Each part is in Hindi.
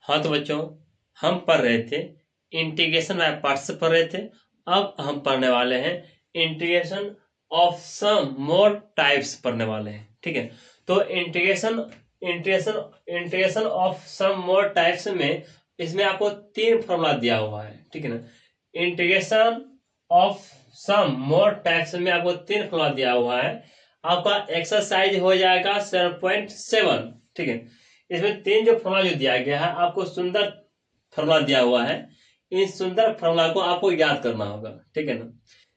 हाँ तो बच्चों, हम पढ़ रहे थे इंटीग्रेशन बाय पार्ट्स पढ़ रहे थे। अब हम पढ़ने वाले हैं integration of some more types पढ़ने वाले हैं। ठीक है, तो integration integration integration of some more types में इसमें आपको तीन फॉर्मूला दिया हुआ है। ठीक है ना, integration of some more types में आपको तीन फॉर्मूला दिया हुआ है। आपका एक्सरसाइज हो जाएगा 7.7। ठीक है, इसमें तीन जो फॉर्मूला जो दिया गया है, आपको सुंदर फॉर्मूला दिया हुआ है। इन सुंदर फॉर्मूला को आपको याद करना होगा। ठीक है ना,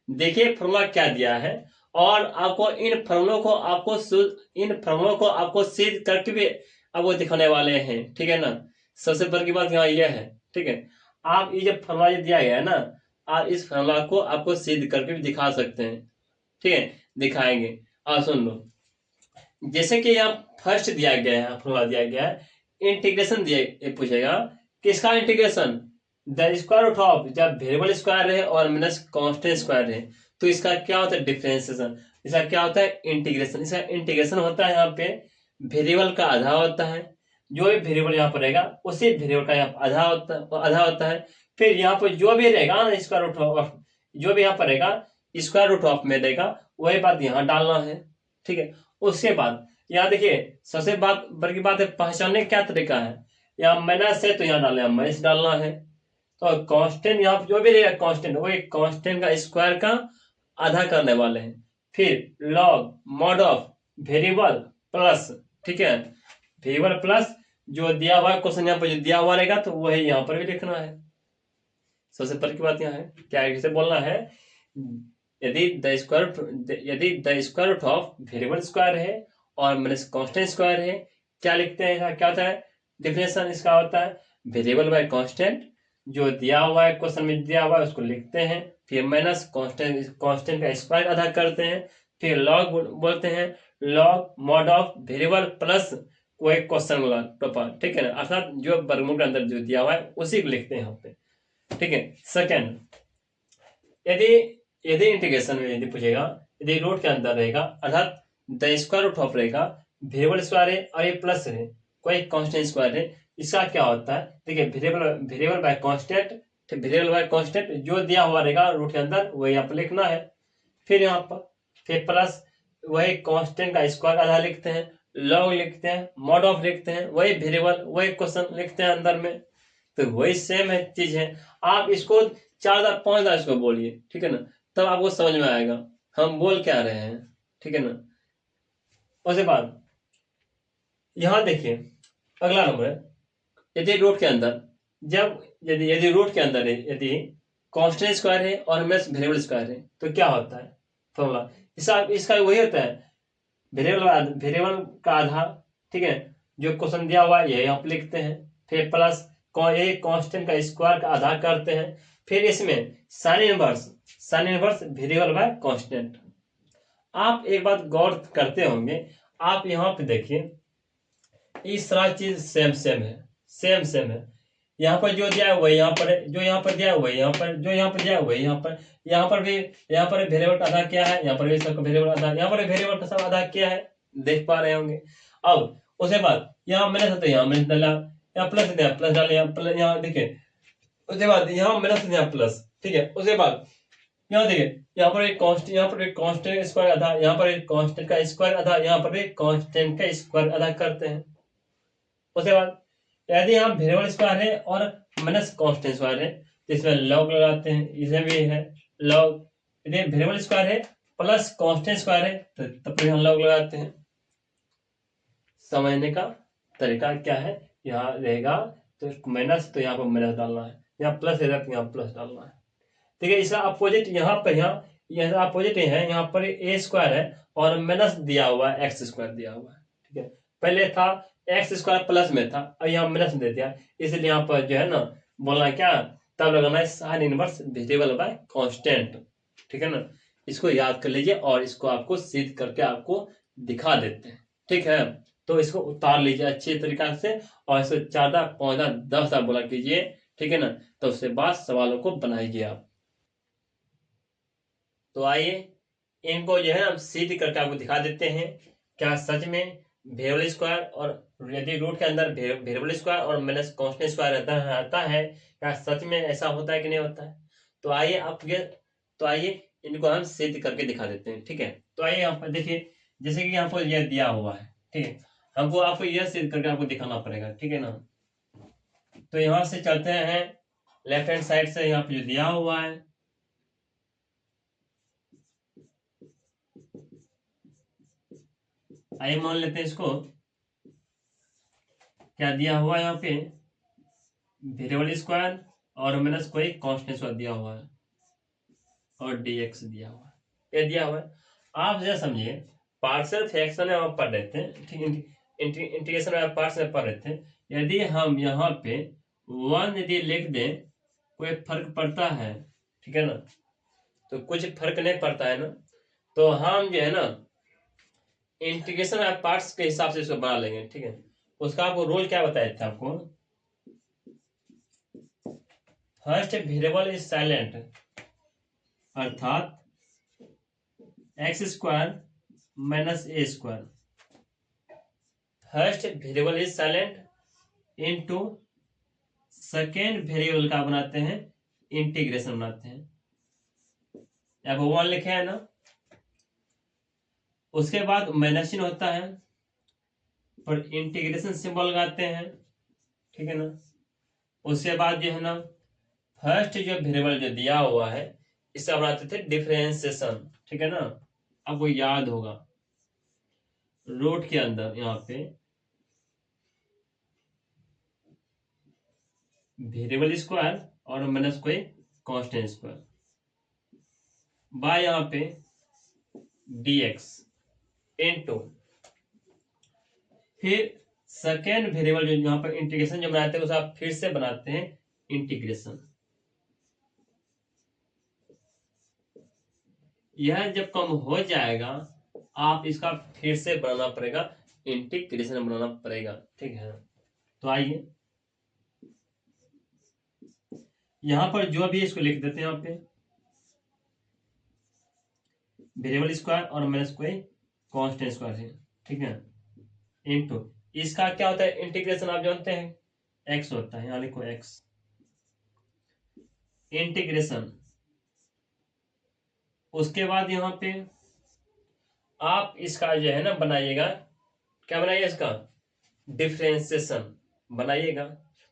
देखिए फॉर्मूला क्या दिया है, और आपको इन फॉर्मूलों को आपको सिद्ध करके भी आपको दिखाने वाले हैं। ठीक है ना, सबसे बड़ी की बात यहाँ यह है। ठीक है, आप ये जो फॉर्मूला जो दिया गया है ना, आप इस फॉर्मूला को आपको सिद्ध करके भी दिखा सकते हैं। ठीक है, दिखाएंगे। सुन लो, जैसे कि यहाँ फर्स्ट दिया गया है, फॉर्मूला दिया गया है, इंटीग्रेशन दिया ये पूछेगा किसका integration, the square root of, जब वेरिएबल स्क्वायर है और माइनस कांस्टेंट स्क्वायर है तो इसका क्या होता है, डिफरेंशिएशन। इसका क्या होता है, इंटीग्रेशन। इसका इंटीग्रेशन होता है यहाँ पे वेरिएबल का आधा होता है, जो भी वेरिएबल यहाँ पर रहेगा उसी वेरिएबल का यहाँ आधा होता है। फिर यहाँ पर जो भी रहेगा ना स्क्वायर रूट ऑफ, जो भी यहाँ पर रहेगा स्क्वायर रूट ऑफ में रहेगा, वही बात यहाँ डालना है। ठीक है, उसके बाद यहाँ देखिए सबसे बड़ी बात है, पहचानने का क्या तरीका है। यहाँ माइनस है तो यहाँ डालना है, माइनस डालना है। तो कांस्टेंट यहाँ जो भी रहेगा कांस्टेंट, वही कांस्टेंट का स्क्वायर का आधा करने वाले हैं। फिर log mod of variable plus, ठीक है, वेरिएबल प्लस जो दिया हुआ है क्वेश्चन यहाँ पर जो दिया हुआ रहेगा तो वही यहाँ पर भी लिखना है। सबसे पहले की बात यहाँ है क्या है, किसे बोलना है, यदि the square root of variable square है और माइनस कांस्टेंट स्क्वायर है, क्या लिखते हैं, क्या होता है, डिफिनेशन इसका होता है वेरिएबल बाय कांस्टेंट, जो दिया हुआ है क्वेश्चन में दिया हुआ है उसको लिखते हैं, फिर माइनस कांस्टेंट का स्क्वायर आधा करते हैं, फिर लॉग बोलते हैं, log mod of variable plus कोई क्वेश्चन वाला टॉपर। ठीक है ना, अर्थात जो वर्गमूल के अंदर जो दिया हुआ है उसी को लिखते हैं यहाँ पे। ठीक है, सेकेंड, यदि यदि इंटीग्रेशन में यदि पूछेगा, यदि रूट के अंदर रहेगा अर्थात द स्क्वायर रूट ऑफ रहेगा, वेरिएबल स्क्वायर है और ये प्लस है, कोई कांस्टेंट स्क्वायर है, इसका क्या होता है, देखिए variable by constant, variable by constant जो दिया हुआ रहेगा रूट के अंदर वही आप लिखना है। फिर यहाँ पर फिर प्लस वही कांस्टेंट का स्क्वायर आधा लिखते हैं, लॉग लिखते हैं, मॉड ऑफ लिखते हैं, वही वेरिएबल वही क्वेश्चन लिखते हैं अंदर में। तो वही सेम है चीज है। आप इसको 4,000 5,000 इसको बोलिए, ठीक है ना, तब आपको समझ में आएगा हम बोल क्या रहे हैं। ठीक है ना, उसके बाद यहां देखिए अगला नंबर है, यदि रूट के अंदर जब यदि यदि रूट के अंदर है, यदि कांस्टेंट स्क्वायर है और मेस वेरिएबल स्क्वायर है तो क्या होता है फॉर्मूला, इसका वही होता है वेरिएबल का आधा। ठीक है, जो क्वेश्चन दिया हुआ है यही आप लिखते हैं, फिर प्लस यही कांस्टेंट का स्क्वायर का आधा करते हैं, फिर इसमें sign inverse variable by constant. आप एक बात गौर करते होंगे, आप यहाँ पे देखिए ये सारा चीज सेम है। यहाँ पर जो दिया है वही यहाँ पर है, जो यहाँ पर दिया है वही यहाँ पर, जो यहाँ पर दिया है वही यहाँ पर भी यहाँ पर वेरिएबल का आधा क्या है, यहाँ पर भी सबका वेरिएबल आधा, यहाँ पर वेरिएबल का सब आधा क्या है, देख पा रहे होंगे। अब उसके बाद यहाँ माइनस होता है, यहाँ माइनस डाला, यहाँ प्लस दिया प्लस डाले, यहाँ देखिए उसके बाद यहाँ माइनस दिया प्लस। ठीक है, उसके बाद यहाँ देखिए यहाँ पर एक कांस्टेंट स्क्वायर आधा, यहाँ पर एक कांस्टेंट का स्क्वायर आधा, यहाँ पर भी कांस्टेंट का स्क्वायर आधा करते हैं। उसके बाद यदि यहाँ वेरिएबल स्क्वायर है और माइनस कांस्टेंट स्क्वायर है तो इसमें लॉग लगाते हैं, इसमें भी है लॉग। यदि वेरिएबल स्क्वायर है प्लस कांस्टेंट स्क्वायर है तो तब भी हम लॉग लगाते हैं। समझने का तरीका क्या है, यहाँ रहेगा तो माइनस, तो यहाँ पर माइनस डालना है, यहाँ प्लस रहेगा तो यहाँ प्लस डालना है। ठीक है, इसका अपोजिट यहाँ पर यहाँ अपोजिट है, यहाँ पर ए स्क्वायर है और माइनस दिया हुआ है, एक्स स्क्वायर दिया हुआ है। ठीक है, पहले था एक्स स्क्वायर प्लस में था, अब यहाँ माइनस दे दिया, इसलिए यहाँ पर जो है ना बोलना क्या, तब लगाना है sign inverse variable by constant. ठीक है ना, इसको याद कर लीजिए और इसको आपको सिद्ध करके आपको दिखा देते हैं। ठीक है, तो इसको उतार लीजिए अच्छे तरीका से और इसको 4,000 5,000 10,000 बोला कीजिए। ठीक है ना, तो उसके बाद सवालों को बनाइए आप। तो आइए इनको जो है हम सिद्ध करके आपको दिखा देते हैं, क्या सच में वेरिएबल स्क्वायर और यदि रूट के अंदर वेरिएबल स्क्वायर और माइनस कांस्टेंट स्क्वायर आता है, क्या सच में ऐसा होता है कि नहीं होता है? तो आइए तो आइए इनको हम सिद्ध करके दिखा देते हैं, ठीक है। तो आइए यहाँ पर देखिए, जैसे कि यहाँ पर यह दिया हुआ है, ठीक है, हमको आपको यह सिद्ध करके आपको दिखाना पड़ेगा, ठीक है ना। तो यहाँ से चलते हैं लेफ्ट हैंड साइड से, यहाँ पे जो दिया हुआ है, आइए मान लेते हैं इसको, क्या दिया हुआ है यहाँ पे, वेरिएबल स्क्वायर और माइनस कोई कांस्टेंट स्क्वायर दिया हुआ है और dx दिया हुआ है, ये दिया हुआ है। आप जरा समझिए, पार्शियल फ्रैक्शन में आप पढ़ रहे थे, ठीक, इंटीग्रेशन में पार्ट्स में पढ़ रहे थे, यदि हम यहाँ पे 1 यदि लिख दें, कोई फर्क पड़ता है? ठीक है ना, तो कुछ फर्क नहीं पड़ता है ना। तो हम जो है ना इंटीग्रेशन ऑफ पार्ट्स के हिसाब से इसको बना लेंगे, ठीक है। उसका आपको रूल क्या बताया था आपको, फर्स्ट वेरिएबल इज साइलेंट, अर्थात x square minus A square, first variable is silent into second variable का बनाते हैं इंटीग्रेशन बनाते हैं, अब 1 लिखे है ना, उसके बाद माइनस चिन्ह होता है पर इंटीग्रेशन सिंबल लगाते हैं, ठीक है ना। उसके बाद जो है ना फर्स्ट जो वेरिएबल जो दिया हुआ है इससे बनाते थे डिफरेंशिएशन, ठीक है ना। आपको याद होगा रूट के अंदर यहाँ पे वेरिएबल स्क्वायर और माइनस कोई कांस्टेंट स्क्वायर बाय यहाँ पे dx इनटू, फिर सेकेंड वेरिएबल जो यहाँ पर इंटीग्रेशन जो बनाते हैं उसे आप फिर से बनाते हैं इंटीग्रेशन। यह जब कम हो जाएगा आप इसका फिर से बनाना पड़ेगा, इंटीग्रेशन बनाना पड़ेगा, ठीक है। तो आइए यहां पर जो भी इसको लिख देते हैं यहाँ पे वेरिएबल स्क्वायर और माइनस कोई कांस्टेंट स्क्वायर है, ठीक है, इनटू इसका क्या होता है इंटीग्रेशन, आप जानते हैं x होता है, यहाँ लिखो x इंटीग्रेशन। उसके बाद यहाँ पे आप इसका जो है ना बनाइएगा, क्या बनाइएगा इसका डिफरेंशिएशन बनाइएगा।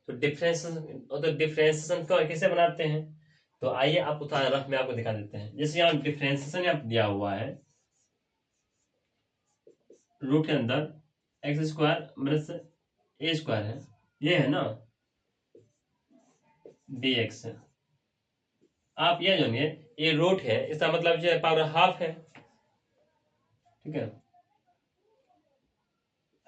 तो डिफरेंशिएशन को कैसे बनाते हैं, तो आइए आप उदाहरण रफ में आपको दिखा देते हैं। जैसे यहाँ डिफरेंशिएशन यहाँ दिया हुआ है रूट के अंदर एक्स स्क्वायर माइनस ए स्क्वायर है, ये है ना dx, आप यह जानिए ये रूट है, इसका मतलब जो है पावर हाफ है, ठीक है,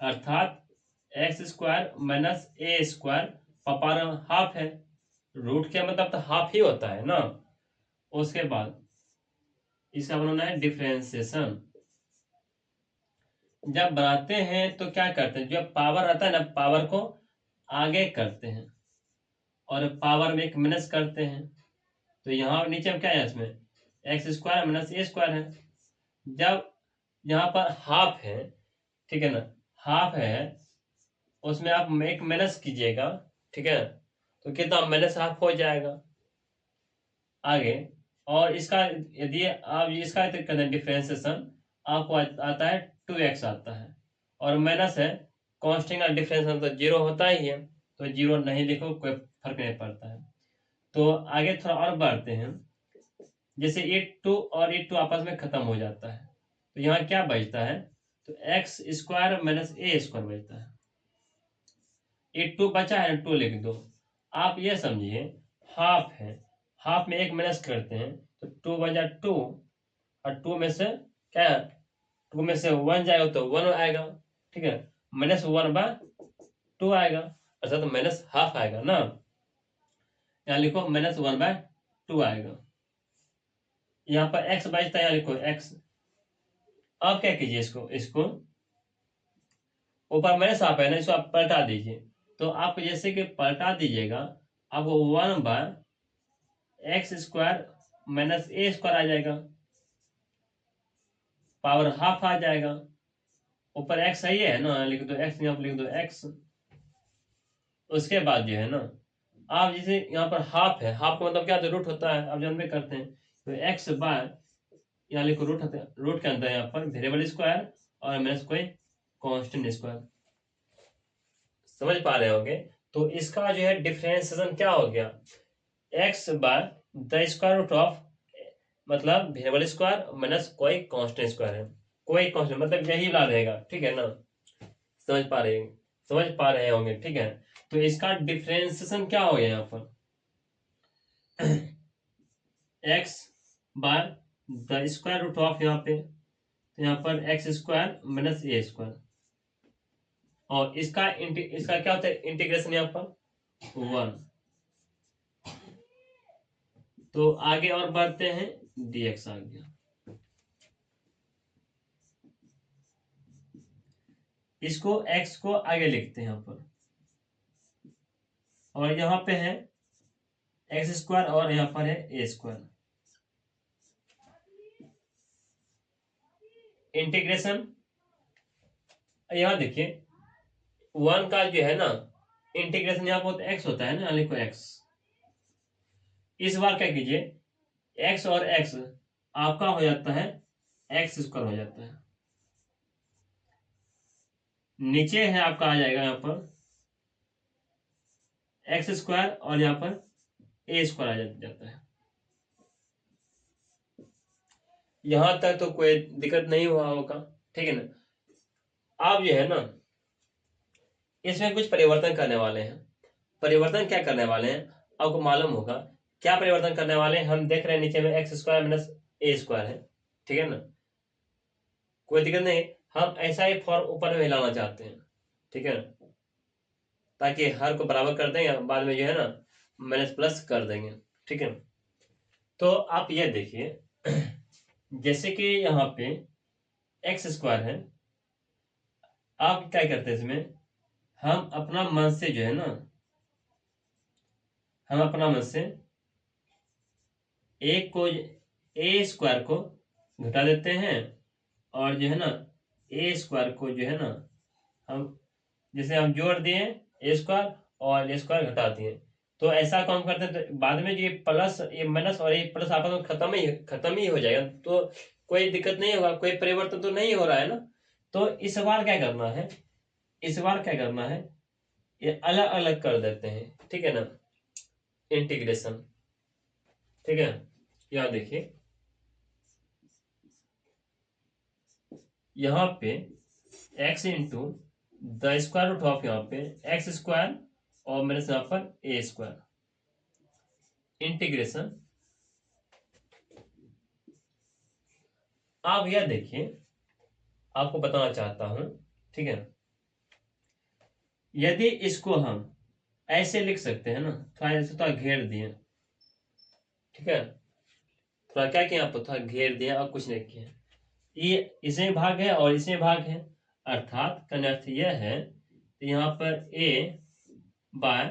अर्थात एक्स स्क्वायर माइनस ए स्क्वायर पावर हाफ है, रूट क्या मतलब तो हाफ ही होता है ना। उसके बाद इसका बनाना है डिफरेंशिएशन। जब बनाते हैं तो क्या करते हैं, जब पावर आता है ना पावर को आगे करते हैं और पावर में एक माइनस करते हैं, तो यहाँ नीचे में क्या है, इसमें एक्स स्क्वायर माइनस ए स्क्वायर है। जब यहाँ पर हाफ है, ठीक है ना, हाफ है उसमें आप एक माइनस कीजिएगा, ठीक है, तो कितना माइनस हाफ हो जाएगा आगे। और इसका यदि आप इसका डिफरेंशिएशन आपको आता है 2x आता है और माइनस है कांस्टेंट का डिफरेंस तो 0 होता ही है, तो 0 नहीं लिखो कोई फर्क नहीं पड़ता है। तो आगे थोड़ा और बढ़ते हैं, जैसे ये 2 और ये 2 आपस में खत्म हो जाता है, तो यहाँ क्या बचता है, तो एक्स स्क्वायर माइनस ए स्क्वायर बचता है। ये 2 बचा है, 2 लिख दो। आप ये समझिए हाफ है, हाफ में एक माइनस करते हैं तो 2 बजा 2 और 2 में से क्या, 2 में से 1 जाएगा तो 1 आएगा, ठीक है, -1/2 आएगा, अर्थात तो माइनस हाफ आएगा ना। यहाँ लिखो -1/2 आएगा। यहाँ पर x बचता है, यहाँ लिखो x। अब क्या कीजिए, इसको ऊपर माइनस हाफ है ना, इसको आप पलटा दीजिए। तो आप जैसे कि पलटा दीजिएगा आपको 1/x स्क्वायर माइनस ए स्क्वायर आ जाएगा, पावर हाफ आ जाएगा। ऊपर एक्स सही है ना, लिख दो एक्स, यहाँ पर लिख दो एक्स। उसके बाद जो है ना, आप जैसे यहाँ पर हाफ है, हाफ का मतलब क्या होता है, रूट होता है, आप जानते करते हैं। तो एक्स बार यहाँ लिखो रूट होता है, रूट के अंदर यहाँ पर वेरिएबल स्क्वायर और माइनस कोई कांस्टेंट स्क्वायर। समझ पा रहे होंगे। तो इसका जो है डिफरेंशिएशन क्या हो गया, एक्स बार द स्क्वायर रूट ऑफ, मतलब वेरिएबल स्क्वायर माइनस कोई कांस्टेंट स्क्वायर है, कोई कांस्टेंट मतलब यही वाला रहेगा, ठीक है ना। समझ पा रहे हैं, समझ पा रहे होंगे, ठीक है। तो इसका डिफरेंशिएशन क्या हो गया यहाँ पर, एक्स बार द स्क्वायर रूट ऑफ, यहाँ पे तो यहाँ पर एक्स स्क्वायर माइनस ए स्क्वायर, और इसका क्या होता है इंटीग्रेशन यहाँ पर 1। तो आगे और बढ़ते हैं, dx आ गया। इसको x को आगे लिखते हैं यहाँ पर, और यहाँ पे है एक्स स्क्वायर और यहाँ पर है ए स्क्वायर। इंटीग्रेशन यहाँ देखिए, 1 का जो है ना इंटीग्रेशन यहाँ पर एक्स होता है ना, लिखो एक्स। इस बार क्या कीजिए, एक्स और एक्स आपका हो जाता है एक्स स्क्वायर हो जाता है, नीचे है आपका आ जाएगा यहाँ पर एक्स स्क्वायर और यहाँ पर ए स्क्वायर आ जाता है। यहां तक तो कोई दिक्कत नहीं हुआ होगा, ठीक है ना। आप जो है ना इसमें कुछ परिवर्तन करने वाले हैं। परिवर्तन क्या करने वाले हैं आपको मालूम होगा। क्या परिवर्तन करने वाले हैं, हम देख रहे हैं नीचे में एक्स स्क्वायर माइनस ए स्क्वायर है, ठीक है ना। कोई दिक्कत नहीं, हम ऐसा ही फॉर्म ऊपर में लाना चाहते हैं, ठीक है ना, ताकि हर को बराबर कर देंगे, बाद में जो है ना माइनस प्लस कर देंगे, ठीक है। तो आप ये देखिए, जैसे कि यहाँ पे एक्स स्क्वायर है, आप क्या करते हैं इसमें, हम अपना मन से जो है ना, हम अपना मन से एक को ए स्क्वायर को घटा देते हैं, और जो है ना ए स्क्वायर को जो है ना हम जैसे हम जोड़ दिए ए स्क्वायर और ए स्क्वायर घटा दिए, तो ऐसा काम करते हैं तो बाद में ये प्लस ये माइनस और ये प्लस आपस में खत्म ही हो जाएगा, तो कोई दिक्कत नहीं होगा, कोई परिवर्तन तो नहीं हो रहा है ना। तो इस बार क्या करना है, इस बार क्या करना है, ये अलग अलग कर देते हैं, ठीक है ना, इंटीग्रेशन, ठीक है। यहाँ देखिए, यहाँ पे x into the square root of, यहाँ पे एक्स स्क्वायर और मेरे से यहाँ पर ए स्क्वायर इंटीग्रेशन। आप यह देखिए, आपको बताना चाहता हूं, ठीक है। यदि इसको हम ऐसे लिख सकते हैं ना, थोड़ा ऐसे थोड़ा घेर दिए, ठीक है, थोड़ा क्या किया आप, थोड़ा घेर दिया और कुछ नहीं किया, ये इसमें भाग है और इसमें भाग है, अर्थात का अर्थ यह है कि यहाँ पर a by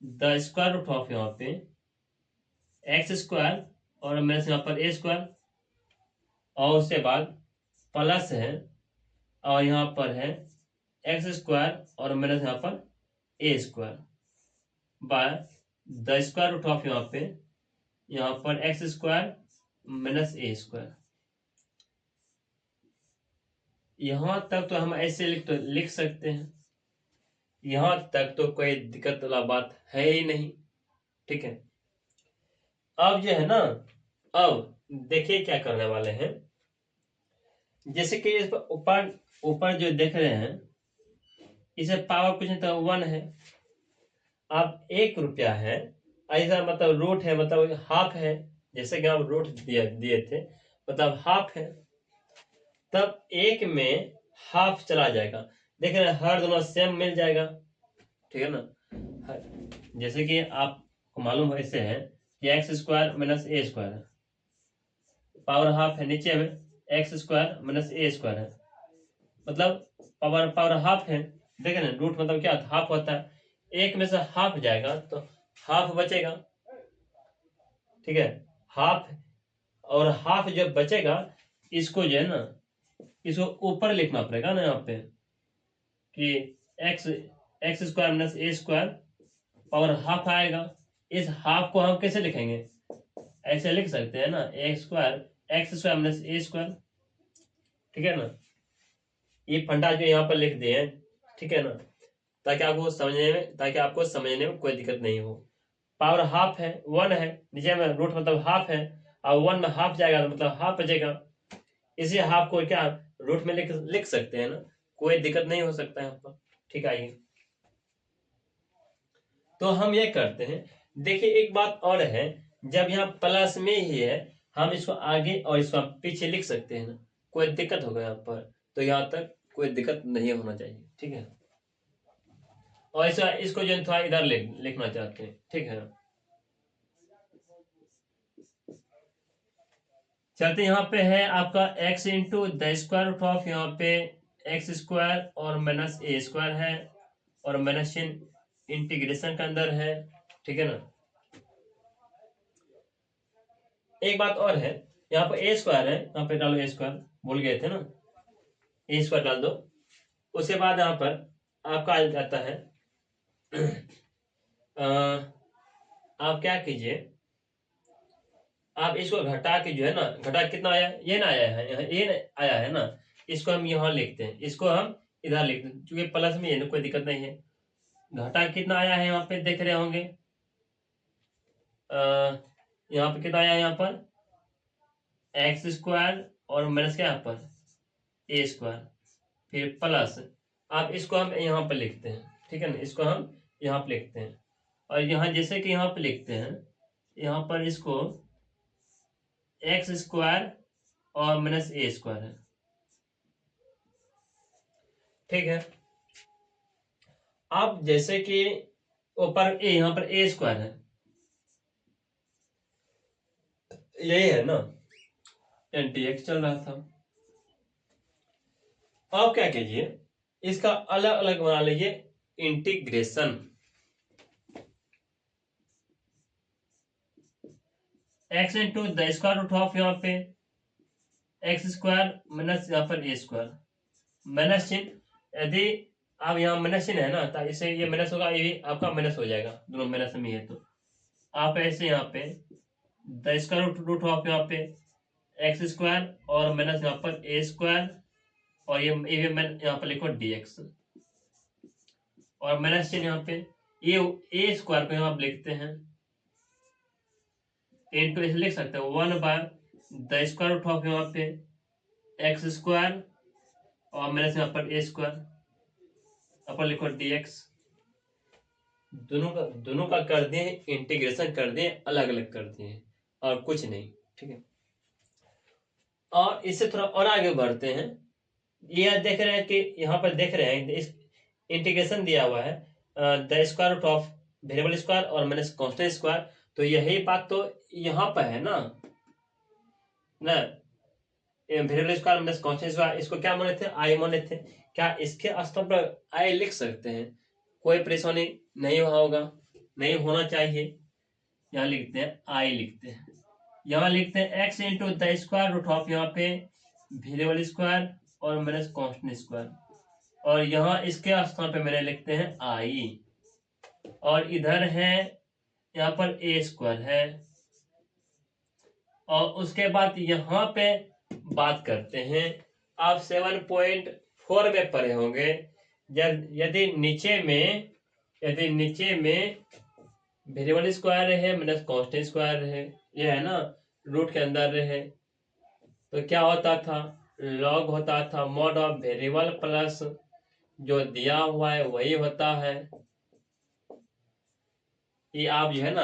the square root of, यहाँ पे एक्स स्क्वायर और मैं यहाँ पर ए स्क्वायर, और उसके बाद प्लस है, और यहाँ पर है एक्स स्क्वायर और माइनस यहाँ पर ए square by the square root of, यहाँ पर एक्स स्क्वायर माइनस ए स्क्वायर। यहां तक तो हम ऐसे लिख सकते हैं, यहां तक तो कोई दिक्कत वाला बात है ही नहीं, ठीक है। अब जो है ना, अब देखिए क्या करने वाले हैं, जैसे कि इस पर ऊपर ऊपर जो देख रहे हैं, इसे पावर कुछ नहीं तो 1 है। अब 1 रुपया है, ऐसा मतलब रूट है, मतलब हाफ है, जैसे कि हम रूट दिए थे, मतलब हाफ है, तब 1 में हाफ चला जाएगा, देख रहे हैं हर दोनों सेम मिल जाएगा, ठीक है ना। जैसे कि आपको मालूम है ऐसे है कि एक्स स्क्वायर माइनस ए स्क्वायर है, पावर हाफ है, नीचे में एक्स स्क्वायर माइनस ए स्क्वायर है, मतलब पावर पावर हाफ है, देखे ना, रूट मतलब क्या हाफ होता है, 1 में से हाफ जाएगा तो हाफ बचेगा, ठीक है, हाफ, और हाफ जब बचेगा इसको जो है ना इसको ऊपर लिखना पड़ेगा ना यहाँ पे कि एक्स स्क्वायर माइनस ए स्क्वायर पावर हाफ आएगा। इस हाफ को हम कैसे लिखेंगे, ऐसे लिख सकते हैं ना, एक्स स्क्वायर माइनस ए स्क्वायर, ठीक है ना। ये फंडा जो यहाँ पर लिख दिए, ठीक है ना, ताकि आपको समझने में कोई दिक्कत नहीं हो। पावर हाफ है, 1 है, नीचे में रूट मतलब हाफ है, और 1 में हाफ जाएगा तो मतलब हाफ बचेगा। इसी हाफ को क्या रूट में लिख सकते हैं ना, कोई दिक्कत नहीं हो सकता है यहाँ पर। ठीक है, आइए तो हम ये करते हैं। देखिए एक बात और है, जब यहाँ प्लस में ही है, हम इसको आगे और इसको पीछे लिख सकते हैं ना, कोई दिक्कत होगा यहाँ पर, तो यहाँ तक कोई दिक्कत नहीं होना चाहिए, ठीक है। और इसको जो थोड़ा इधर लिखना चाहते हैं, ठीक है। चलते यहाँ पे है आपका x into the square root of यहाँ पे एक्स स्क्वायर और माइनस ए स्क्वायर है, और माइनस चिन्ह इंटीग्रेशन के अंदर है, ठीक है ना। एक बात और है, यहाँ पे ए स्क्वायर है, यहाँ पे डालो ए स्क्वायर, भूल गए थे ना, ए स्क्वायर डाल दो। उसके बाद यहाँ पर आपका आ जाता है आप क्या कीजिए, आप इसको घटा के जो है ना, घटा कितना आया, ये ना आया है, यहाँ ये आया है ना, इसको हम यहाँ लिखते हैं, इसको हम इधर लिखते हैं, क्योंकि प्लस में है ना, कोई दिक्कत नहीं है। घटा कितना आया है यहाँ पे देख रहे होंगे, यहाँ पे कितना आया है, यहाँ पर एक्स स्क्वायर और माइनस क्या यहाँ पर ए स्क्वायर, फिर प्लस, आप इसको हम यहाँ पर लिखते हैं, ठीक है ना, इसको हम यहाँ पर लिखते हैं। और यहाँ जैसे कि यहाँ पर लिखते हैं, यहाँ पर इसको एक्स स्क्वायर और माइनस ए स्क्वायर है, ठीक है। अब जैसे कि ऊपर ए, यहाँ पर ए स्क्वायर है, यही है ना, एनटीएक्स चल रहा था। अब क्या कीजिए, इसका अलग अलग बना लीजिए integration, x into the square root of यहाँ पे एक्स स्क्वायर माइनस यहाँ पर ए स्क्वायर, माइनस चिन्ह, यदि आप यहाँ माइनस चिन्ह है ना, तो इसे ये माइनस होगा, ये भी आपका माइनस हो जाएगा, दोनों माइनस में है, तो आप ऐसे यहाँ पे द स्क्वायर रूट ऑफ यहाँ पे एक्स स्क्वायर और माइनस यहाँ पर ए स्क्वायर, और ये भी मैं यहाँ पर लिखो dx, और माइनस चिन्ह यहाँ पे ये ए स्क्वायर को यहाँ आप लिखते हैं इंटू, इसे लिख सकते हैं 1 by the square root of यहाँ पे एक्स स्क्वायर और माइनस यहाँ पर ए स्क्वायर, अपन लिखो dx। दोनों का कर दिए इंटीग्रेशन, कर दिए अलग अलग कर दिए, और कुछ नहीं, ठीक है। और इससे थोड़ा और आगे बढ़ते हैं, ये देख रहे हैं कि यहाँ पर देख रहे हैं इस इंटीग्रेशन दिया हुआ है the square root of variable square और माइनस कांस्टेंट स्क्वायर, तो यही बात तो यहाँ पर है ना variable square minus constant square, इसको क्या माने थे, आई माने थे। क्या इसके स्थान पर आई लिख सकते हैं, कोई परेशानी नहीं होगा, नहीं होना चाहिए। यहाँ लिखते हैं आई, लिखते हैं, यहाँ लिखते हैं x into the square root of यहाँ पे वेरिएबल स्क्वायर और माइनस कांस्टेंट स्क्वायर, और यहाँ इसके स्थान पे मैंने लिखते हैं आई, और इधर है यहाँ पर ए स्क्वायर है, और उसके बाद यहाँ पे बात करते हैं, आप 7.4 में पढ़े होंगे, जब यदि नीचे में वेरिएबल स्क्वायर है माइनस कांस्टेंट स्क्वायर है, ये है ना, रूट के अंदर रहे, तो क्या होता था, लॉग होता था मॉड ऑफ वेरिएबल प्लस जो दिया हुआ है वही होता है। ये आप जो है ना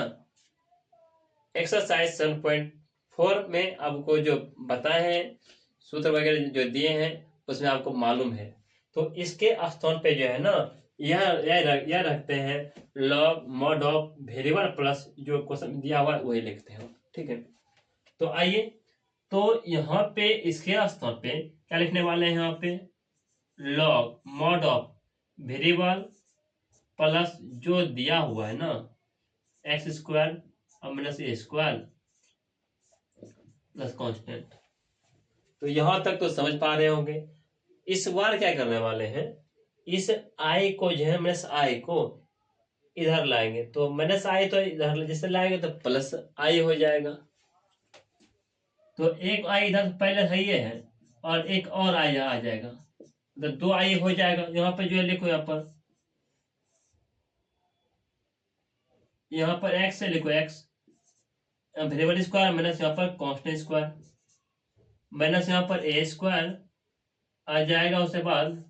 एक्सरसाइज 7.4 में आपको जो बताए हैं सूत्र वगैरह जो दिए हैं उसमें आपको मालूम है, तो इसके स्थान पे जो है ना यह रखते हैं log mod of variable plus जो क्वेश्चन दिया हुआ है वही लिखते हैं, ठीक है। तो आइए, तो यहाँ पे इसके स्थान पे क्या लिखने वाले हैं, यहाँ पे log mod of variable plus जो दिया हुआ है ना एक्स स्क्वायर और माइनस ए स्क्वायर प्लस कांस्टेंट, तो यहाँ तक तो समझ पा रहे होंगे। इस बार क्या करने वाले हैं, इस आई को जो है माइनस आई को इधर लाएंगे, तो माइनस आई तो इधर जैसे लाएंगे तो प्लस आई हो जाएगा। तो एक आई इधर पहले है ये है, और एक और आई आ जाएगा, तो दो आई हो जाएगा। यहाँ पर जो है लिखो, यहाँ पर एक्स से लिखो, एक्स वेरिएबल स्क्वायर माइनस यहाँ पर कांस्टेंट स्क्वायर माइनस यहाँ पर ए स्क्वायर आ जाएगा। उसके बाद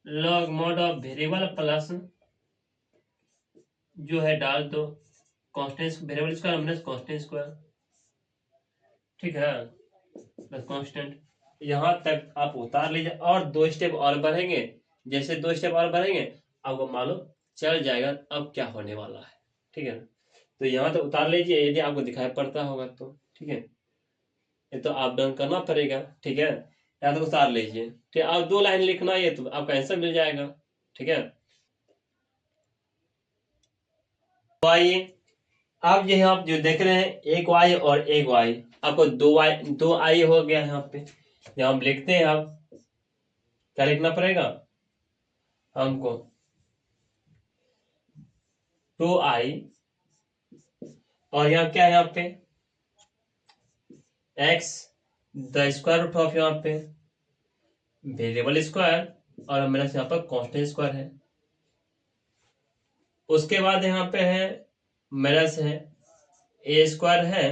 log mod of variable plus जो है डाल दो constant variable square minus constant square, ठीक है, प्लस कांस्टेंट। यहाँ तक आप उतार लीजिए और दो स्टेप और बढ़ेंगे। जैसे दो स्टेप और बढ़ेंगे आपको मालूम चल जाएगा अब क्या होने वाला है, ठीक है। तो यहाँ तो उतार लीजिए, यदि आपको दिखाई पड़ता होगा तो, ठीक है। ये तो आप डन करना पड़ेगा, ठीक है। या तो उतार लीजिए, ठीक है। आप दो लाइन लिखना है तो आपका आंसर मिल जाएगा, ठीक है। तो आइए आप ये आप जो देख रहे हैं एक वाई और एक वाई, आपको दो आई हो गया यहाँ पे। जब हम लिखते हैं आप क्या लिखना पड़ेगा हमको, 2i, और यहाँ क्या है यहाँ पे x the square root of यहाँ पे वेरिएबल स्क्वायर और मेरा यहाँ पर कांस्टेंट स्क्वायर है। उसके बाद यहाँ पे है मेरा से है ए स्क्वायर है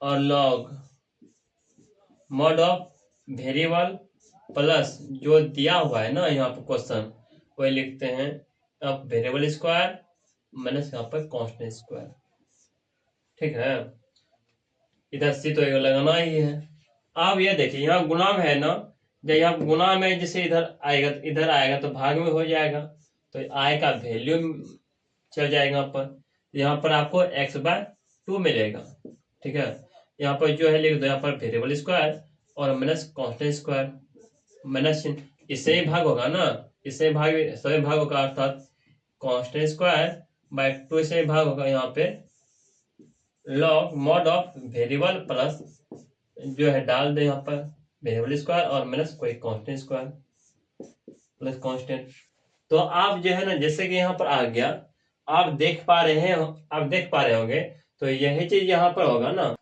और log mod of variable plus जो दिया हुआ है ना यहाँ पर क्वेश्चन, वही लिखते हैं अब वेरिएबल स्क्वायर माइनस यहाँ पर कांस्टेंट स्क्वायर, ठीक है। इधर सी तो लगाना ही है। अब ये देखिए यहाँ गुना में है ना, जब यहाँ गुना में जैसे इधर आएगा तो भाग में हो जाएगा, तो आई का वैल्यू चल जाएगा पर। यहाँ पर आपको x/2 मिलेगा, ठीक है। यहाँ पर जो है लिख दो यहाँ पर वेरिएबल स्क्वायर और माइनस कांस्टेंट स्क्वायर माइनस चिन्ह, इससे ही भाग होगा ना, इससे भाग सभी भाग होगा, अर्थात कांस्टेंट स्क्वायर बाय 2 से भाग होगा। यहाँ पे log mod of variable plus जो है डाल दे यहाँ पर वेरिएबल स्क्वायर और माइनस कोई कांस्टेंट स्क्वायर प्लस कांस्टेंट। तो आप जो है ना जैसे कि यहाँ पर आ गया, आप देख पा रहे होंगे, तो यही चीज यहाँ पर होगा ना,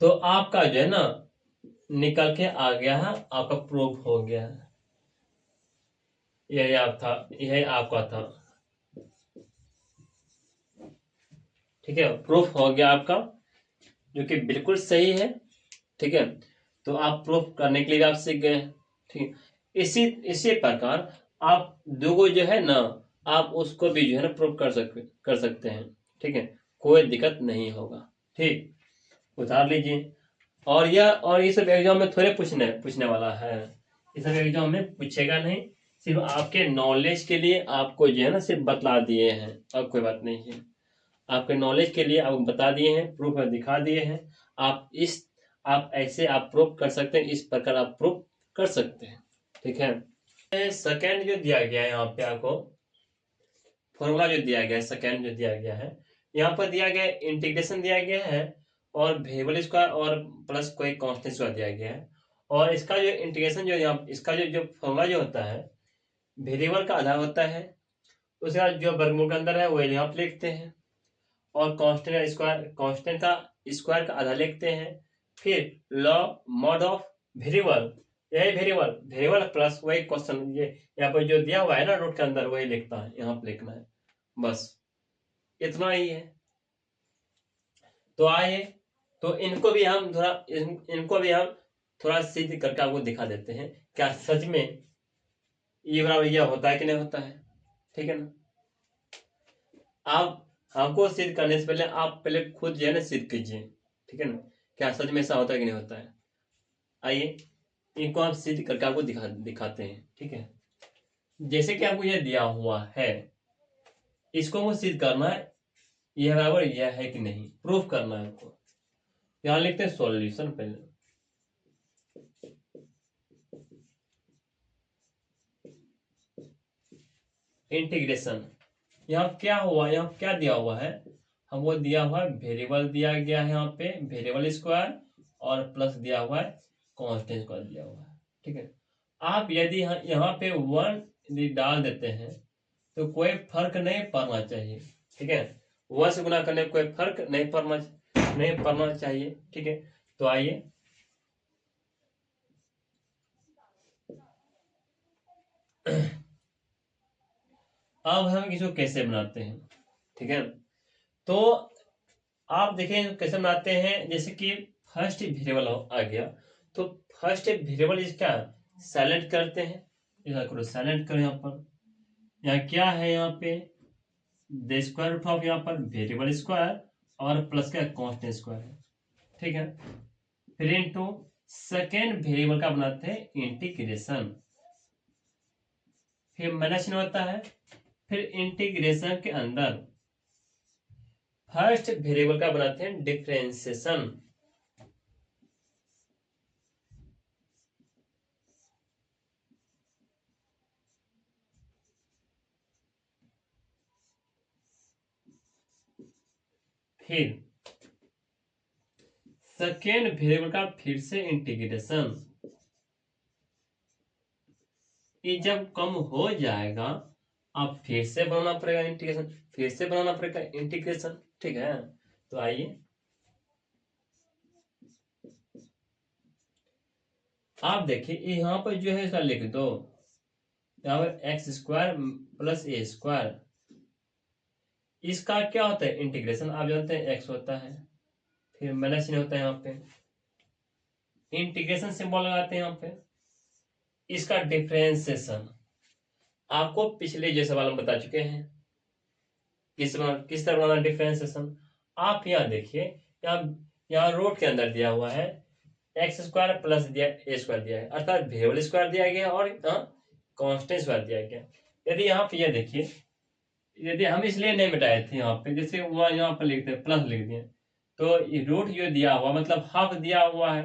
तो आपका जो है ना निकल के आ गया है, आपका प्रूफ हो गया है। यही आपका था, ठीक है। प्रूफ हो गया आपका, जो कि बिल्कुल सही है, ठीक है। तो आप प्रूफ करने के लिए आप सीख गए, ठीक। इसी प्रकार आप दो जो है ना, आप उसको भी जो है ना प्रूफ कर सकते हैं, ठीक है। कोई दिक्कत नहीं होगा, ठीक। उतार लीजिए। और ये सब एग्जाम में थोड़े पूछने वाला है, ये सब एग्जाम में पूछेगा नहीं, सिर्फ आपके नॉलेज के लिए आपको जो है ना सिर्फ बतला दिए हैं, अब कोई बात नहीं है। आपके नॉलेज के लिए आपको बता दिए हैं, प्रूफ में दिखा दिए हैं। आप ऐसे आप प्रूफ कर सकते हैं, इस प्रकार आप प्रूफ कर सकते हैं, ठीक है। सेकेंड जो दिया गया है यहाँ पे आपको फॉर्मूला जो दिया गया है, सेकेंड जो दिया गया है यहाँ पर दिया गया है इंटीग्रेशन दिया गया है और वेरिएबल स्क्वायर और प्लस कोई कांस्टेंट स्क्वायर दिया गया है। और इसका जो इंटीग्रेशन जो यहाँ इसका जो फॉर्मूला जो होता है वेरिएबल का आधा होता है, उसके बाद जो वर्गमूल के अंदर है वो यहाँ पे लिखते हैं, और कांस्टेंट का स्क्वायर का आधा लिखते हैं, फिर लॉग मॉड ऑफ वेरिएबल, यही वेरिएबल प्लस वही क्वेश्चन ये यहाँ पर जो दिया हुआ है ना रूट के अंदर वही लिखता है, यहाँ पे लिखना है, बस इतना ही है। तो आइए तो इनको भी हम थोड़ा सिद्ध करके आपको दिखा देते हैं, क्या सच में ये बराबर यह होता है कि नहीं होता है, ठीक है ना। आप हमको सिद्ध करने से पहले आप पहले खुद जो है ना सिद्ध कीजिए, ठीक है ना, क्या सच में ऐसा होता है कि नहीं होता है। आइए इनको हम सिद्ध करके आपको दिखाते हैं, ठीक है। जैसे कि आपको यह दिया हुआ है, इसको हमको सिद्ध करना है यह बराबर यह है कि नहीं, प्रूफ करना है आपको। यहां लिखते हैं सॉल्यूशन, पहले इंटीग्रेशन। यहाँ क्या हुआ, यहाँ क्या दिया हुआ है हमको, दिया हुआ है वेरिएबल दिया गया है यहाँ पे वेरिएबल स्क्वायर और प्लस दिया हुआ है, कांस्टेंट स्क्वायर दिया हुआ है। ठीक है, आप यदि यहाँ पे 1 यदि डाल देते हैं तो कोई फर्क नहीं पड़ना चाहिए। ठीक है, 1 से गुना करने में कोई फर्क नहीं पड़ना चाहिए। ठीक है, तो आइए अब हम इसको कैसे बनाते हैं। ठीक है, तो आप देखें कैसे बनाते हैं। जैसे कि फर्स्ट वेरिएबल आ गया, तो फर्स्ट वेरिएबल इसका साइलेंट करते हैं। इधर करो, साइलेंट करो। यहाँ पर यहाँ क्या है, यहाँ पे द स्क्वायर रूट ऑफ यहाँ पर वेरिएबल स्क्वायर और प्लस का कांस्टेंट स्क्वायर है। ठीक है, फिर इनटू सेकेंड वेरिएबल का बनाते हैं इंटीग्रेशन, फिर माइनस होता है, फिर इंटीग्रेशन के अंदर फर्स्ट वेरिएबल का बनाते हैं डिफरेंशिएशन। फिर सेकेंड वेरिएबल का फिर से इंटीग्रेशन। ये जब कम हो जाएगा आप फिर से बनाना पड़ेगा इंटीग्रेशन, फिर से बनाना पड़ेगा इंटीग्रेशन। ठीक है, तो आइए आप देखिए यहाँ पर जो है इसका लिख दो, यहाँ पर x square plus a square. इसका क्या होता है इंटीग्रेशन, आप जानते हैं एक्स होता है, फिर माइनस होता है। यहाँ पे इंटीग्रेशन सिंबल लगाते हैं। यहाँ पे इसका डिफरेंशिएशन आपको पिछले जो सवाल में बता चुके हैं किस तरह बनाना डिफरेंशिएशन। आप यहाँ देखिए, यहाँ रूट के अंदर दिया हुआ है एक्स स्क्वायर प्लस दिया ए स्क्वायर दिया है, अर्थात वेरिएबल स्क्वायर दिया गया और कांस्टेंट स्क्वायर दिया गया। यदि यहाँ पे ये देखिए, यदि हम इसलिए नहीं मिटाए थे यहाँ पे, जैसे वह यहाँ पर लिखते हैं प्लस लिख दिए, तो ये रूट जो दिया हुआ मतलब हाफ दिया हुआ है।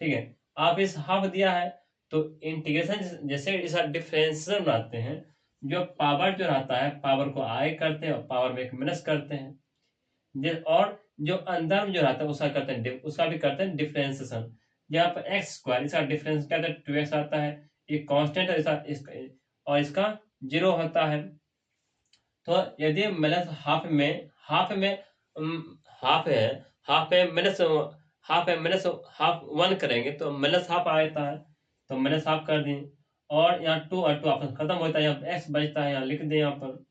ठीक है, आप इस हाफ दिया है तो इंटीग्रेशन जैसे इसका डिफरेंशिएशन बनाते हैं, जो पावर जो रहता है पावर को आगे करते हैं और पावर में एक माइनस करते हैं, और जो अंदर में जो रहता है उसका करते हैं उसका भी करते हैं डिफरेंशिएशन। यहाँ पर एक्स स्क्वायर इसका डिफरेंस क्या है 2x आता है, ये कांस्टेंट है और इसका 0 होता है। तो यदि माइनस हाफ में हाफ है, हाफ है माइनस हाफ 1 करेंगे तो माइनस हाफ आ जाता है, तो माइनस हाफ कर दें। और यहाँ 2 और 2 आपस खत्म होता है, यहाँ एक्स बचता है, यहाँ लिख दें यहाँ पर।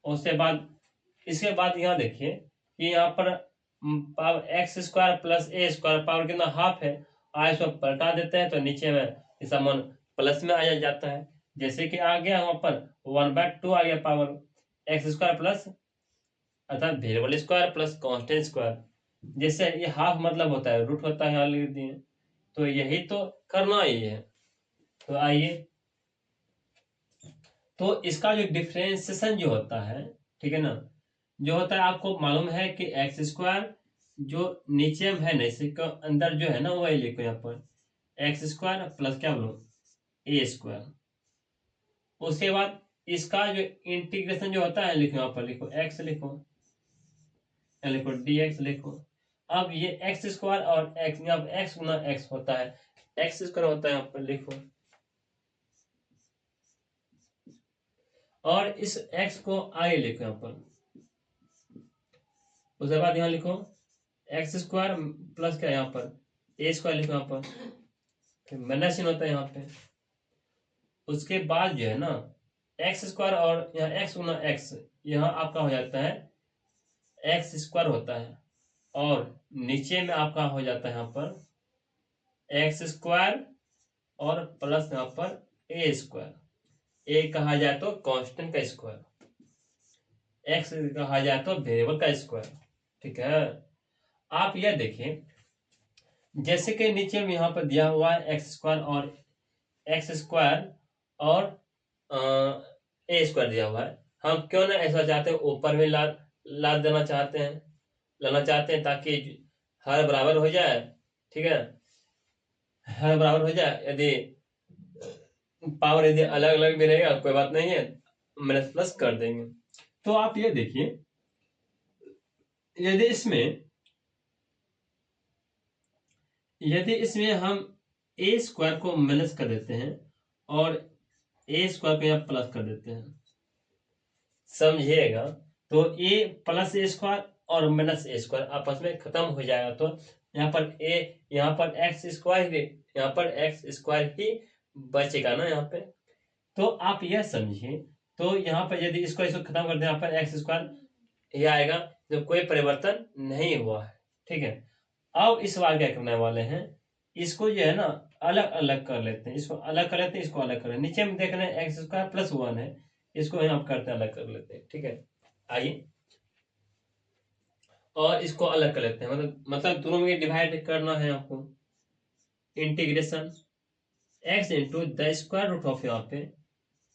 उसके बाद इसके बाद यहाँ देखिए कि यहाँ पर power x square plus a square power कितना हाफ है, आज इसको पलटा देते हैं तो नीचे में इसका मान प्लस में आ जाता है। जैसे कि आ गया वहां पर 1/2 आ गया पावर एक्स स्क्वायर प्लस अर्थात variable square plus constant square. जैसे ये हाफ मतलब होता है रूट होता है, यहाँ लिख दिए। तो यही तो करना ही है। तो आइए, तो इसका जो डिफरेंशिएशन जो होता है, ठीक है ना, जो होता है आपको मालूम है कि एक्स स्क्वायर जो नीचे में है ना इसी का अंदर जो है ना वही लिखो यहाँ पर एक्स स्क्वायर प्लस क्या बोलो ए स्क्वायर। उसके बाद इसका जो इंटीग्रेशन जो होता है लिखो यहाँ पर, लिखो एक्स लिखो, यहाँ लिखो डी एक्स लिखो। अब ये एक्स स्क्वायर और एक्स यहाँ पर एक्स गुना एक्स होता है, एक्स स्क्वायर होता है यहाँ पर लिखो, और इस एक्स को आगे लिखो यहाँ पर। उसके बाद यहाँ लिखो एक्स स्क्वायर प्लस क्या यहाँ पर ए स्क्वायर लिखो यहाँ पर, फिर माइनस होता है यहाँ पे। उसके बाद जो है ना एक्स स्क्वायर और यहाँ एक्स गुना एक्स यहाँ आपका हो जाता है एक्स स्क्वायर होता है, और नीचे में आपका हो जाता है यहाँ पर एक्स स्क्वायर और प्लस यहाँ पर ए स्क्वायर। ए कहा जाए तो कांस्टेंट का स्क्वायर, एक्स कहा जाए तो वेरिएबल का स्क्वायर। ठीक है, आप यह देखें जैसे कि नीचे में यहाँ पर दिया हुआ है एक्स स्क्वायर और ए स्क्वायर दिया हुआ है। हम क्यों ना ऐसा चाहते हैं ऊपर में ला देना चाहते हैं, लाना चाहते हैं ताकि हर बराबर हो जाए। ठीक है, हर बराबर हो जाए। यदि पावर यदि अलग अलग भी रहेगा कोई बात नहीं है, माइनस प्लस कर देंगे। तो आप ये देखिए यदि इसमें यदि इसमें हम ए स्क्वायर को माइनस कर देते हैं और ए स्क्वायर को यहाँ प्लस कर देते हैं, समझिएगा, तो ए प्लस ए स्क्वायर और माइनस ए स्क्वायर आपस में खत्म हो जाएगा, तो यहाँ पर एक्स स्क्वायर, यहाँ पर एक्स स्क्वायर ही बचेगा ना यहाँ पे। तो आप यह समझिए, तो यहाँ पर यदि इसको खत्म कर दें, यहाँ पर एक्स स्क्वायर ये आएगा, तो कोई परिवर्तन नहीं हुआ है, ठीक है। अब इस बार क्या करने वाले हैं, इसको जो है ना अलग अलग कर लेते हैं, इसको अलग कर लेते हैं, इसको अलग कर लेते हैं। नीचे में देख रहे हैं एक्स स्क्वायर प्लस 1 है, इसको यहाँ करते हैं, अलग कर लेते हैं, ठीक है। आइए और इसको अलग कर लेते हैं, मतलब दोनों में डिवाइड करना है आपको। Integration x into the square root of, यहाँ पे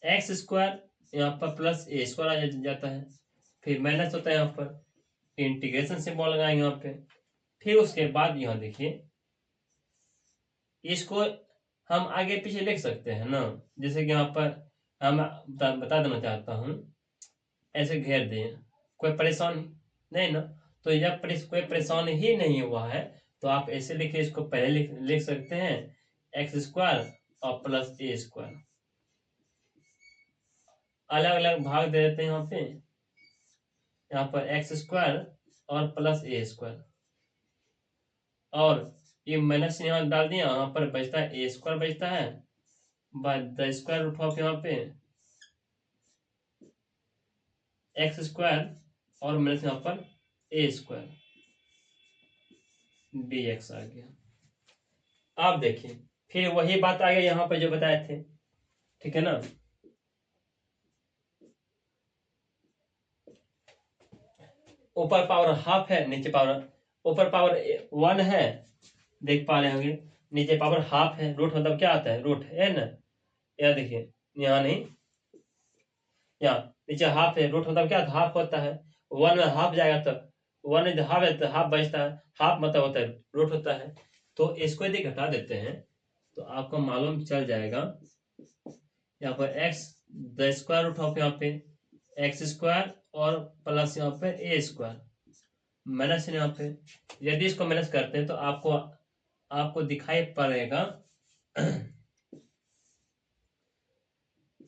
एक्स स्क्वायर यहाँ पर प्लस ए स्क्वायर आ जाता है, फिर माइनस होता है यहाँ पर, इंटीग्रेशन सिंबल लगाएंगे यहाँ पे। फिर उसके बाद यहाँ देखिए, इसको हम आगे पीछे लिख सकते हैं ना, जैसे कि यहाँ पर हम बता देना चाहता हूँ, ऐसे घेर दें, कोई परेशानी नहीं ना। तो जब कोई परेशानी ही नहीं हुआ है, तो आप ऐसे लिखिए, इसको पहले लिख सकते हैं एक्स स्क्वायर और प्लस ए स्क्वायर, अलग अलग भाग दे देते हैं यहाँ पर एक्स स्क्वायर और प्लस ए स्क्वायर, और ये माइनस यहाँ डाल दिया, यहाँ पर बचता है ए स्क्वायर बचता है, by the square root of यहाँ पे एक्स स्क्वायर और माइनस यहाँ पर ए स्क्वायर dx आ गया। आप देखिए, फिर वही बात आ गई यहाँ पर जो बताए थे, ठीक है ना। ऊपर पावर हाफ है, नीचे पावर, ऊपर पावर 1 है, देख पा रहे होंगे, नीचे पावर हाफ है, रूट मतलब क्या आता है, रूट है ना, यहाँ देखिए, यहाँ नहीं, यहाँ नीचे हाफ है, रूट मतलब क्या हाफ होता है, 1 में हाफ जाएगा, तो 1 में हाफ है तो हाफ बचता है, हाफ मतलब होता है रूट होता है। तो इसको यदि घटा देते हैं तो आपको मालूम चल जाएगा, यहाँ पर x the square root of यहाँ पे एक्स स्क्वायर और प्लस यहाँ पे ए स्क्वायर माइनस यहाँ पे, यदि इसको माइनस करते हैं तो आपको दिखाई पड़ेगा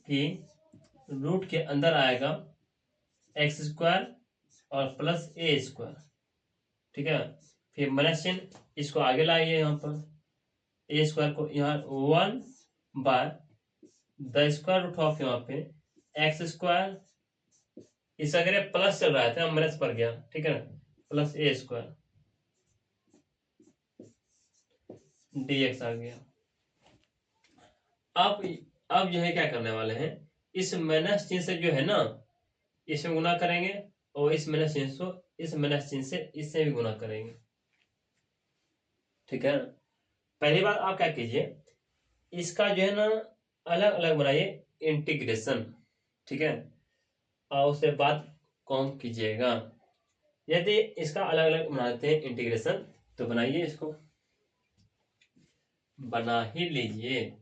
कि रूट के अंदर आएगा एक्स स्क्वायर और प्लस ए स्क्वायर, ठीक है। फिर माइनस चिन्ह, इसको आगे लाइए, यहाँ पर ए स्क्वायर को यहाँ 1 by the square root of यहाँ पे एक्स स्क्वायर, इस अगर प्लस चल रहा था माइनस पर गया, ठीक है, प्लस ए स्क्वायर dx आ गया। अब यह क्या करने वाले हैं, इस माइनस चिन्ह से जो है ना, इसमें गुना करेंगे, और इस माइनस चिन्ह से, इस माइनस चिन्ह से इससे भी गुना करेंगे, ठीक है। पहली बात आप क्या कीजिए, इसका जो है ना अलग अलग बनाइए इंटीग्रेशन, ठीक है, और उससे बात कौन कीजिएगा। यदि इसका अलग अलग बनाते हैं इंटीग्रेशन, तो बनाइए, इसको बना ही लीजिए।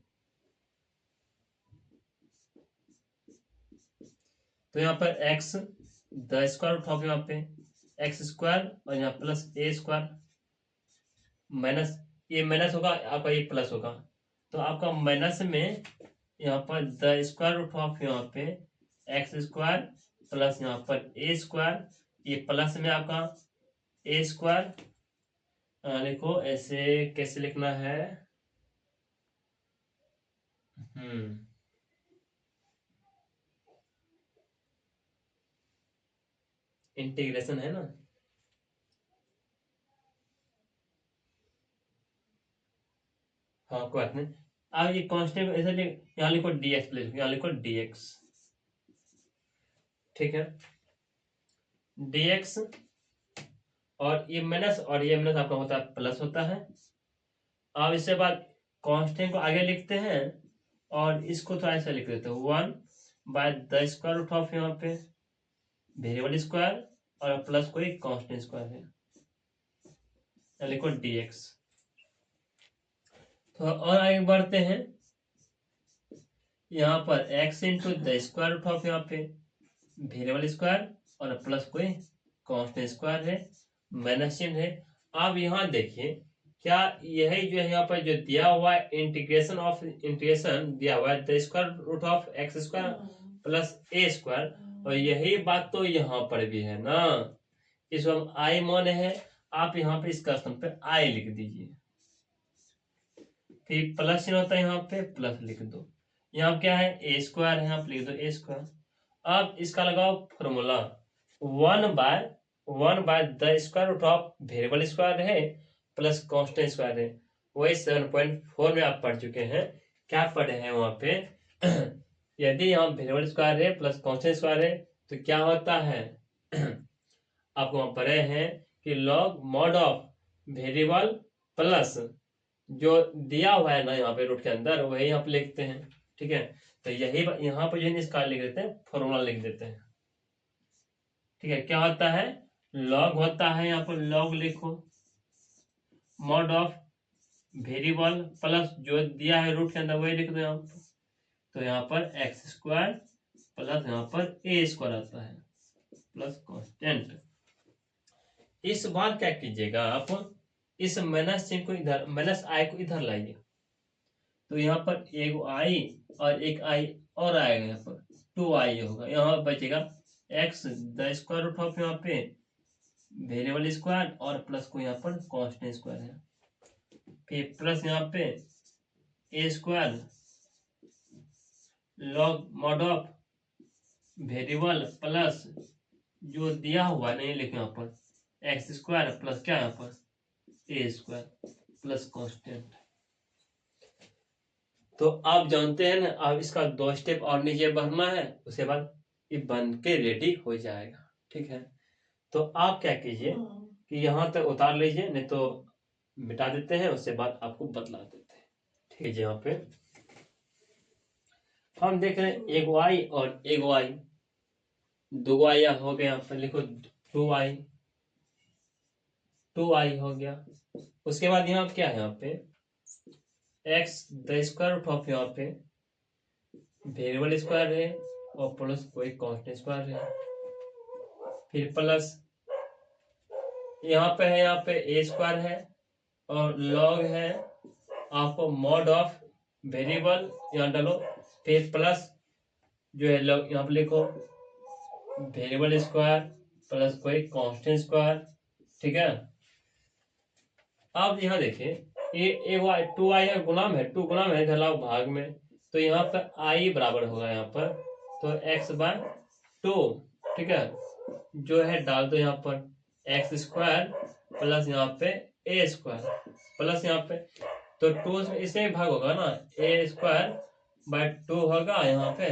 तो यहाँ पर x the square root of यहाँ पे एक्स स्क्वायर और यहाँ प्लस ए स्क्वायर माइनस, ये माइनस होगा आपका, ये प्लस होगा, तो आपका माइनस में यहाँ पर द स्क्वायर रूट ऑफ यहाँ पे एक्स स्क्वायर प्लस यहाँ पर ए स्क्वायर, ये प्लस में आपका ए स्क्वायर, लिखो ऐसे, कैसे लिखना है, इंटीग्रेशन है ना, हाँ कोई बात नहीं। अब ये कांस्टेंट ऐसे यहाँ लिखो dx, प्लीज यहाँ लिखो dx, ठीक है, dx, और ये माइनस और ये माइनस आपका होता है प्लस होता है। अब इसके बाद कांस्टेंट को आगे लिखते हैं और इसको थोड़ा ऐसा लिख देते हैं 1 by the square root of यहाँ पे वेरिएबल स्क्वायर और प्लस कोई कांस्टेंट स्क्वायर है, लिखो dx। तो और आगे बढ़ते हैं, यहाँ पर x into the square root of यहाँ पे वेरिएबल स्क्वायर और प्लस कोई कांस्टेंट स्क्वायर है, माइनस चिन्ह है। अब यहाँ देखिए, क्या यही जो है यहाँ पर जो दिया हुआ है इंटीग्रेशन दिया हुआ है the square root of x square plus a square, और यही बात तो यहाँ पर भी है ना। इसको हम आई मान है, आप यहाँ पे इस क्वेश्चन पे आई लिख दीजिए, फिर प्लस चिन्ह होता है यहाँ पे प्लस लिख दो। यहाँ क्या है ए स्क्वायर है, यहाँ पे लिख दो ए स्क्वायर। अब इसका लगाओ formula, one by the square root of variable square है प्लस कांस्टेंट स्क्वायर है। वही 7.4 में आप पढ़ चुके हैं, क्या पढ़े हैं वहां पे यदि यहाँ वेरिएबल स्क्वायर है प्लस कांस्टेंट स्क्वायर है तो क्या होता है आपको वहां पढ़े हैं कि log mod of variable plus जो दिया हुआ है ना यहाँ पे रूट के अंदर वही यहाँ पे लिखते हैं, ठीक है। तो यही यहाँ पे जो इसका लिख देते हैं फॉर्मूला लिख देते हैं, ठीक है। क्या होता है लॉग होता है, यहाँ पर लॉग लिखो मॉड ऑफ वेरिएबल प्लस जो दिया है रूट के अंदर वही लिख दो यहाँ पर। तो यहाँ पर एक्स स्क्वायर प्लस यहाँ पर ए स्क्वायर आता है प्लस कांस्टेंट। इस बार क्या कीजिएगा आप, इस माइनस चिन्ह को इधर, माइनस आई को इधर लाइए, तो यहाँ पर एक आई और एक आई और आएगा, यहाँ पर 2i होगा। यहाँ बचेगा x the square root of यहाँ पे वेरिएबल स्क्वायर और प्लस को यहाँ पर कांस्टेंट स्क्वायर है, फिर प्लस यहाँ पे ए square log mod of variable plus जो दिया हुआ नहीं लिखे यहाँ पर एक्स स्क्वायर प्लस क्या यहाँ पर ए स्क्वायर प्लस कांस्टेंट। तो आप जानते हैं ना, अब इसका 2 स्टेप और नीचे बढ़ना है, उसके बाद ये बन के रेडी हो जाएगा, ठीक है। तो आप क्या कीजिए कि यहाँ तक उतार लीजिए, नहीं तो मिटा देते हैं, उसके बाद आपको बतला देते हैं, ठीक है। यहाँ पे हम देख रहे हैं एक वाई और एक वाई, 2 वाई हो गया, यहाँ पर लिखो 2 आई हो गया। उसके बाद यहाँ क्या है, यहाँ पे x the square root of यहाँ पे वेरिएबल स्क्वायर है और प्लस कोई कांस्टेंट स्क्वायर है, फिर प्लस यहाँ पे ए स्क्वायर है और लॉग है, आपको मॉड ऑफ वेरिएबल यहाँ डालो, फिर प्लस जो है लॉग यहाँ पे लिखो वेरिएबल स्क्वायर प्लस कोई कांस्टेंट स्क्वायर, ठीक है। अब यहाँ देखिए ये 2i है, गुणाम है, 2 गुणाम है ढलाव भाग में, तो यहाँ पर i बराबर होगा यहाँ पर तो x/2, ठीक है। जो है डाल दो यहाँ पर एक्स स्क्वायर प्लस यहाँ पे ए स्क्वायर प्लस यहाँ पे, तो 2 इससे ही भाग होगा ना, ए स्क्वायर बाय 2 होगा यहाँ पे,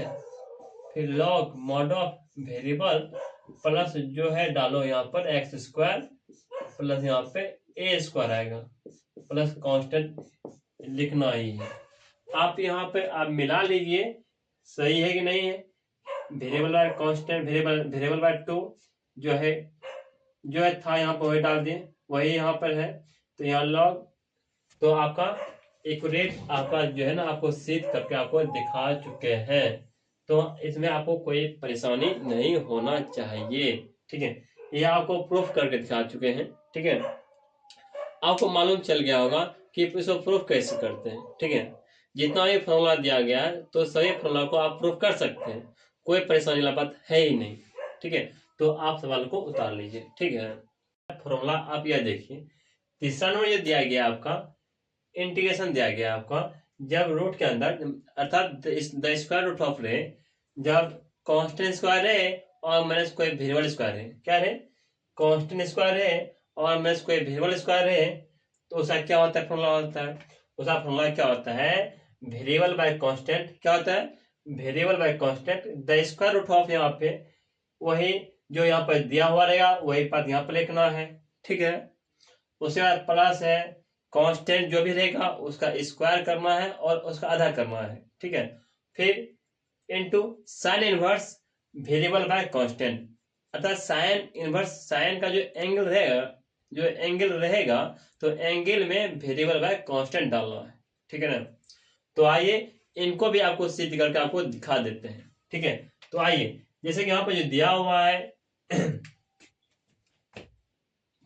फिर log mod of variable plus जो है डालो यहाँ पर एक्स स्क्वायर प्लस यहाँ पे ए स्क्वायर आएगा प्लस कांस्टेंट लिखना ही है। आप यहाँ पे आप मिला लीजिए सही है कि नहीं है, variable by constant variable bye 2 जो है था यहाँ पर वही डाल दिए, वही यहाँ पर है, तो यहाँ लॉग, तो आपका एक्यूरेट आपका जो है ना आपको सिद्ध करके आपको दिखा चुके हैं, तो इसमें आपको कोई परेशानी नहीं होना चाहिए, ठीक है। ये आपको प्रूफ करके दिखा चुके हैं, ठीक है। आपको मालूम चल गया होगा कि इसको प्रूफ कैसे करते हैं, ठीक है। जितना भी फॉर्मूला दिया गया है तो सभी फॉर्मूला को आप प्रूफ कर सकते हैं, कोई परेशानी वाला बात है ही नहीं, ठीक है। तो आप सवाल को उतार लीजिए, ठीक है। फॉर्मूला आप यह देखिए, तीसरा नंबर जो दिया गया आपका इंटीग्रेशन दिया गया आपका, जब रूट के अंदर अर्थात द स्क्वायर रूट ऑफ रहे, जब कांस्टेंट स्क्वायर है और माइनस कोई वेरिएबल स्क्वायर है, क्या है कांस्टेंट स्क्वायर है और माइनस कोई वेरिएबल स्क्वायर है, तो उसका क्या होता है फॉर्मूला होता है, उसका फॉर्मूला क्या होता है वेरिएबल बाय कांस्टेंट, क्या होता है variable by constant the square root of यहाँ पे वही जो यहाँ पर दिया हुआ रहेगा वही पद यहाँ पर लिखना है, ठीक है। उसके बाद प्लस है कांस्टेंट जो भी रहेगा उसका स्क्वायर करना है और उसका आधा करना है, ठीक है। फिर into sine inverse variable by constant, अर्थात साइन इनवर्स साइन का जो एंगल रहेगा तो एंगल में वेरिएबल बाय कांस्टेंट डालना है, ठीक है ना। तो आइए इनको भी आपको सिद्ध करके आपको दिखा देते हैं, ठीक है। तो आइए जैसे कि यहाँ पर जो दिया हुआ है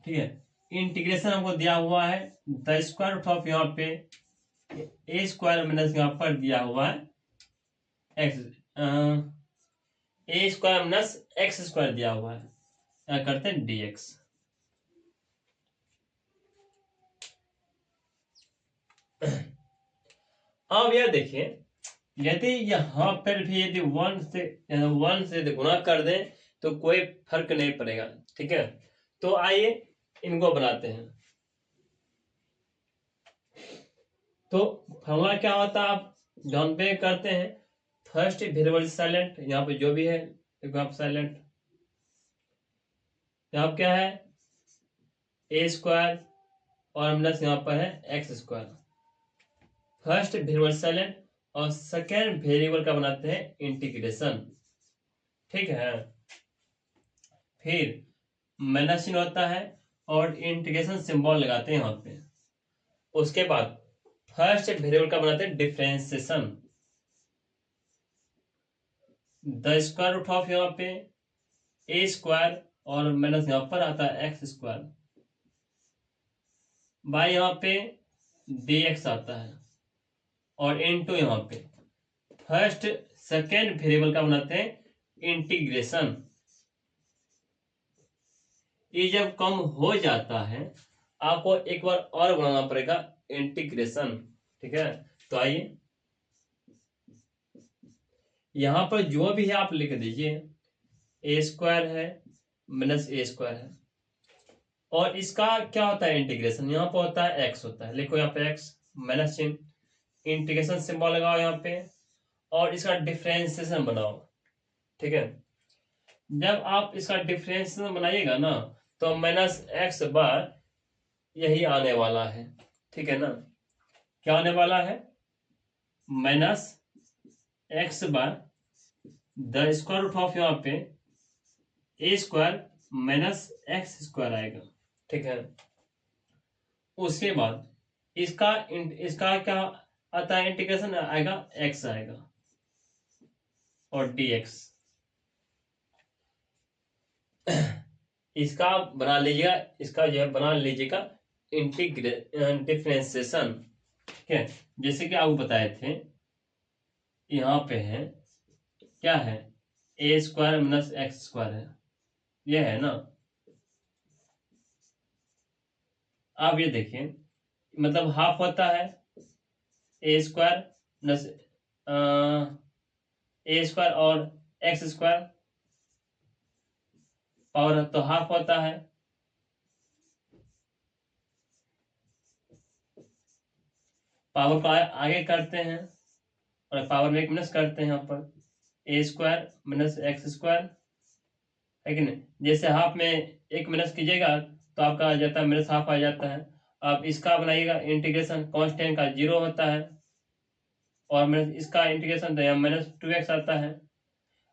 ठीक है, इंटीग्रेशन हमको दिया हुआ है द स्क्वायर रूट ऑफ यहाँ पे ए स्क्वायर माइनस यहाँ पर दिया हुआ है एक्स, ए स्क्वायर माइनस एक्स स्क्वायर दिया हुआ है, क्या करते हैं dx। अब यह देखिए यदि यहाँ पर भी यदि वन से यदि गुणा कर दें तो कोई फर्क नहीं पड़ेगा, ठीक है। तो आइए इनको बनाते हैं। तो फॉर्मूला क्या होता है आप ध्यान पे करते हैं। फर्स्ट वेरिएबल साइलेंट, यहाँ पे जो भी है देखो आप साइलेंट, यहाँ क्या है ए स्क्वायर और माइनस यहाँ पर है x square. First variable silent और सेकेंड वेरिएबल का बनाते हैं इंटीग्रेशन, ठीक है। फिर माइनस चिन्ह होता है और इंटीग्रेशन सिंबल लगाते हैं यहाँ पे। उसके बाद फर्स्ट वेरिएबल का बनाते हैं differentiation, the square root of यहाँ पे ए स्क्वायर और माइनस यहाँ पर आता है एक्स स्क्वायर बाय यहाँ पे dx आता है और इनटू यहाँ पे फर्स्ट सेकेंड वेरिएबल का बनाते हैं इंटीग्रेशन। ये जब कम हो जाता है आपको एक बार और बनाना पड़ेगा इंटीग्रेशन, ठीक है। तो आइए यहां पर जो भी है आप लिख दीजिए, ए स्क्वायर है माइनस ए स्क्वायर है और इसका क्या होता है इंटीग्रेशन, यहाँ पर होता है एक्स होता है, लिखो यहाँ पे एक्स माइनस चिन्ह, इंटीग्रेशन सिंबल लगाओ यहाँ पे और इसका डिफरेंशिएशन बनाओ, ठीक है। जब आप इसका डिफरेंशिएशन बनाइएगा ना तो माइनस एक्स बार यही आने वाला है, ठीक है ना। क्या आने वाला है माइनस एक्स बार द स्क्वायर रूट ऑफ यहाँ पे ए स्क्वायर माइनस एक्स स्क्वायर आएगा, ठीक है। उसके बाद इसका क्या आता है इंटीग्रेशन आएगा एक्स आएगा और dx। इसका बना लीजिएगा, इसका जो है बना लीजिएगा डिफरेंशिएशन, ठीक है। जैसे कि आपको बताए थे यहाँ पे है क्या है ए स्क्वायर माइनस एक्स स्क्वायर है, ये है ना। आप ये देखिए मतलब हाफ होता है ए स्क्वायर प्लस ए स्क्वायर और एक्स स्क्वायर पावर तो हाफ होता है, पावर को आगे करते हैं और पावर में एक माइनस करते हैं यहाँ पर ए स्क्वायर माइनस एक्स स्क्वायर, है कि नहीं। जैसे हाफ में एक माइनस कीजिएगा तो आपका आ जाता है माइनस हाफ आ जाता है। आप इसका बनाइएगा इंटीग्रेशन, कांस्टेंट का 0 होता है और माइनस इसका इंटीग्रेशन तो यहाँ माइनस 2x आता है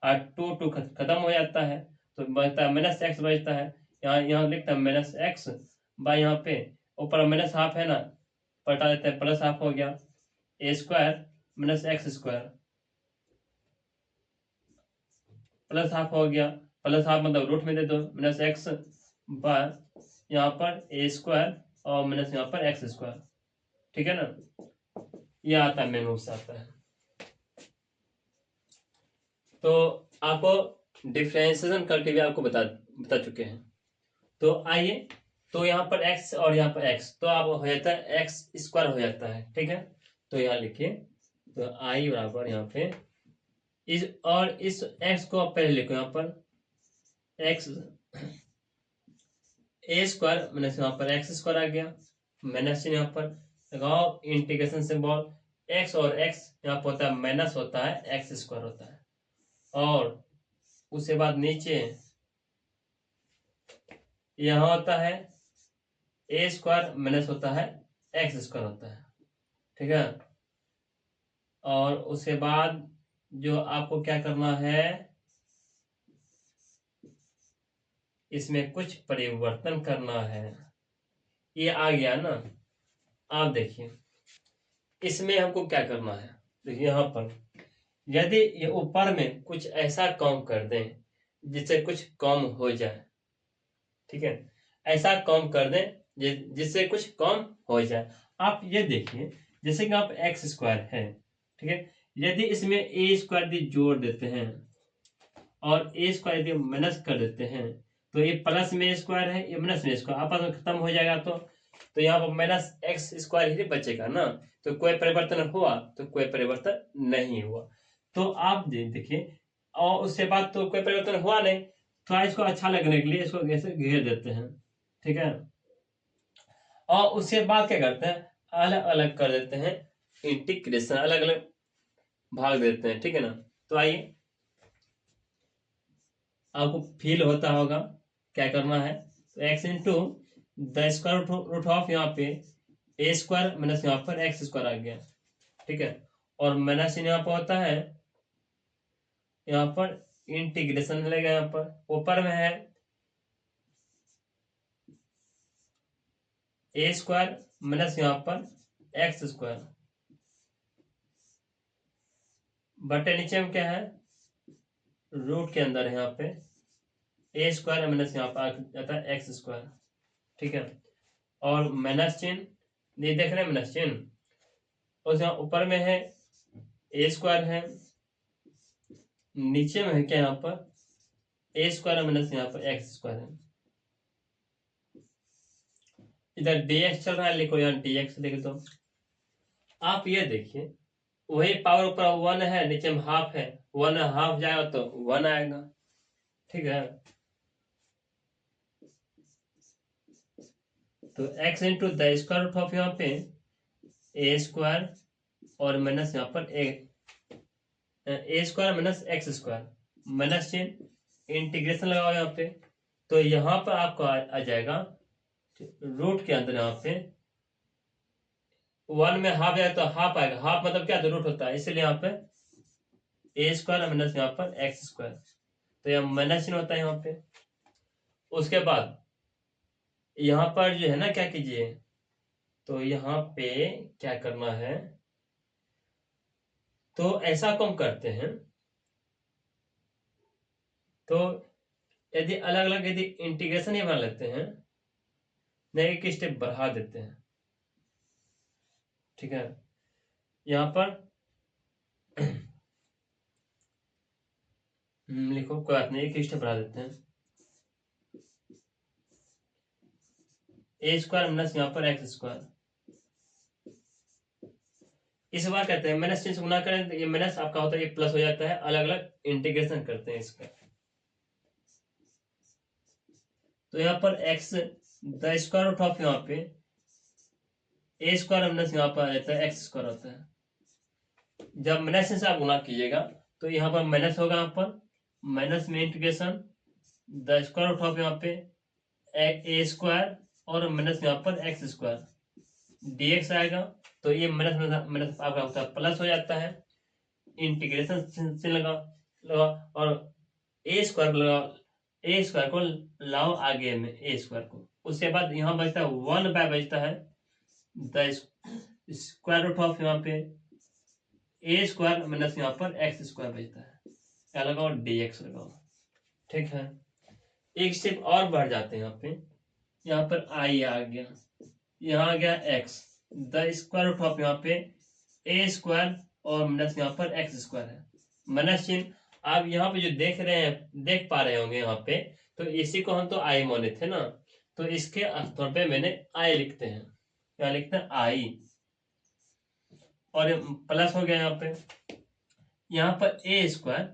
और 2 खत्म हो जाता है तो बचता है माइनस एक्स बचता है। यहाँ लिखता है माइनस एक्स बाय यहाँ पे ऊपर माइनस हाफ है ना, पलटा देते हैं प्लस हाफ हो गया A square minus x square plus half हो गया, प्लस हाफ मतलब रूट में दे दो माइनस एक्स बाय यहाँ पर ए स्क्वायर और माइनस यहाँ पर एक्स स्क्वायर, ठीक है ना। यह आता है मेन रूप से आता है। तो आपको डिफरेंशिएशन करके भी आपको बता चुके हैं। तो आइए तो यहाँ पर x और यहाँ पर x तो आप हो जाता है एक्स स्क्वायर हो जाता है, ठीक है। तो यहाँ लिखिए तो i बराबर यहाँ पे इस x को आप पहले लिखो यहाँ पर x ए स्क्वायर माइनस यहाँ पर एक्स स्क्वायर आ गया माइनस यहाँ पर लगाओ इंटीग्रेशन सिंबल, x और x यहाँ पर होता है माइनस होता है एक्स स्क्वायर होता है और उसके बाद नीचे यहाँ होता है ए स्क्वायर माइनस होता है एक्स स्क्वायर होता है, ठीक है। और उसके बाद जो आपको क्या करना है इसमें कुछ परिवर्तन करना है। ये आ गया ना, आप देखिए इसमें हमको क्या करना है। देखिए यहाँ पर यदि ये ऊपर में कुछ ऐसा काम कर दें जिससे कुछ कम हो जाए, ठीक है, ऐसा काम कर दें जिससे कुछ कम हो जाए। आप ये देखिए, जैसे कि आप एक्स स्क्वायर है, ठीक है, यदि इसमें ए स्क्वायर यदि जोड़ देते हैं और ए स्क्वायर यदि माइनस कर देते हैं, तो ये प्लस में स्क्वायर है, ये माइनस में स्क्वायर आपस में खत्म हो जाएगा। तो यहाँ पर माइनस एक्स स्क्वायर ही बचेगा ना, तो कोई परिवर्तन हुआ? तो कोई परिवर्तन नहीं हुआ। तो आप देखिए, और उसके बाद तो कोई परिवर्तन हुआ नहीं, थोड़ा इसको अच्छा लगने के लिए इसको ऐसे घेर देते हैं, ठीक है। और उसके बाद क्या करते हैं, अलग अलग कर देते हैं, इंटीग्रेशन अलग अलग भाग देते हैं, ठीक है ना। तो आइए, आपको फील होता होगा क्या करना है। तो x into the square root of यहाँ पे ए स्क्वायर माइनस यहाँ पर एक्स स्क्वायर आ गया, ठीक है। और माइनस यहाँ पर होता है, यहाँ पर इंटीग्रेशन मिलेगा, यहाँ पर ऊपर में है ए स्क्वायर माइनस यहाँ पर एक्स स्क्वायर, बटे नीचे में क्या है, रूट के अंदर है यहाँ पे ए स्क्वायर माइनस यहाँ पर आ जाता है एक्स स्क्वायर, ठीक है। और माइनस चिन्ह ये देख रहे हैं, माइनस चिन्ह, और यहाँ ऊपर में है ए स्क्वायर है, नीचे में है क्या यहाँ पर ए स्क्वायर माइनस यहाँ पर एक्स स्क्वायर है। इधर dx चल रहा है, लिखो यहाँ dx लिख दो। आप ये देखिए, वही पावर ऊपर 1 है, नीचे में हाफ है, 1 हाफ जाएगा तो 1 आएगा, ठीक है। तो x into the square root of यहाँ पे ए स्क्वायर और माइनस यहाँ पर ए square minus x square, minus चिन्ह, इंटीग्रेशन लगाओ यहाँ पे, तो यहाँ पर आपको आ जाएगा रूट के अंदर, यहाँ पे 1 में हाफ जाए तो हाफ आएगा, हाफ मतलब क्या, तो रूट होता है, इसलिए यहाँ पे ए स्क्वायर माइनस यहाँ पर एक्स स्क्वायर, तो यहाँ माइनस चिन्ह होता है यहाँ पे। उसके बाद यहाँ पर जो है ना, क्या कीजिए, तो यहाँ पे क्या करना है, तो ऐसा कम करते हैं, तो यदि अलग अलग यदि इंटीग्रेशन ही बना लेते हैं, नहीं एक स्टेप बढ़ा देते हैं, ठीक है। यहाँ पर लिखो, कोई बात नहीं, एक स्टेप बढ़ा देते हैं, ए स्क्वायर माइनस यहाँ पर एक्स स्क्वायर, इस बार कहते हैं माइनस चिन्ह से गुना करें तो ये माइनस आपका होता है, ये प्लस हो जाता है, अलग अलग इंटीग्रेशन करते हैं इसका। तो यहाँ पर x the square root of यहाँ पे ए स्क्वायर माइनस यहाँ पर आ जाता है एक्स स्क्वायर होता है। जब माइनस से आप गुना कीजिएगा तो यहाँ पर माइनस होगा, यहाँ पर माइनस में integration the square root of यहाँ पे ए स्क्वायर और माइनस यहाँ पर एक्स स्क्वायर dx आएगा, तो ये माइनस माइनस आपका होता है प्लस हो जाता है, इंटीग्रेशन से लगा और ए स्क्वायर लगा, ए स्क्वायर को लाओ आगे में ए स्क्वायर को, उसके बाद यहाँ बचता है 1 बाय बचता है द स्क्वायर रूट ऑफ यहाँ पे ए स्क्वायर माइनस यहाँ पर एक्स स्क्वायर बचता है, क्या लगाओ, dx लगाओ, ठीक है। एक स्टेप और बढ़ जाते हैं, यहाँ पर आई आ गया, यहाँ आ गया x the square root of यहाँ पे ए स्क्वायर और माइनस यहाँ पर एक्स स्क्वायर है, माइनस चिन्ह। आप यहाँ पे जो देख रहे हैं, देख पा रहे होंगे यहाँ पे, तो इसी को हम तो आई माने थे ना, तो इसके स्थान पे मैंने आई लिखते हैं, क्या लिखते हैं, आई, और प्लस हो गया यहाँ पर ए स्क्वायर,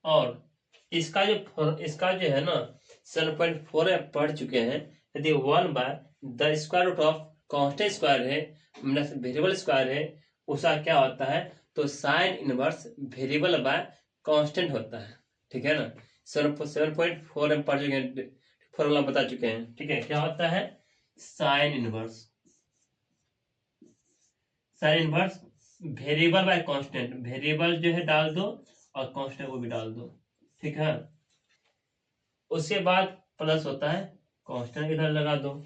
और इसका जो है ना 7.4 पढ़ चुके हैं, यदि 1 by the square root of constant square है माइनस वेरिएबल स्क्वायर है, उसका क्या होता है, तो sine inverse variable by constant होता है, ठीक है ना। 7.4 में पढ़ चुके हैं, फॉर्मूला बता चुके हैं, ठीक है। क्या होता है, sign inverse variable by constant, variable जो है डाल दो और कांस्टेंट वो भी डाल दो, ठीक है। उसके बाद प्लस होता है, कांस्टेंट इधर लगा दो।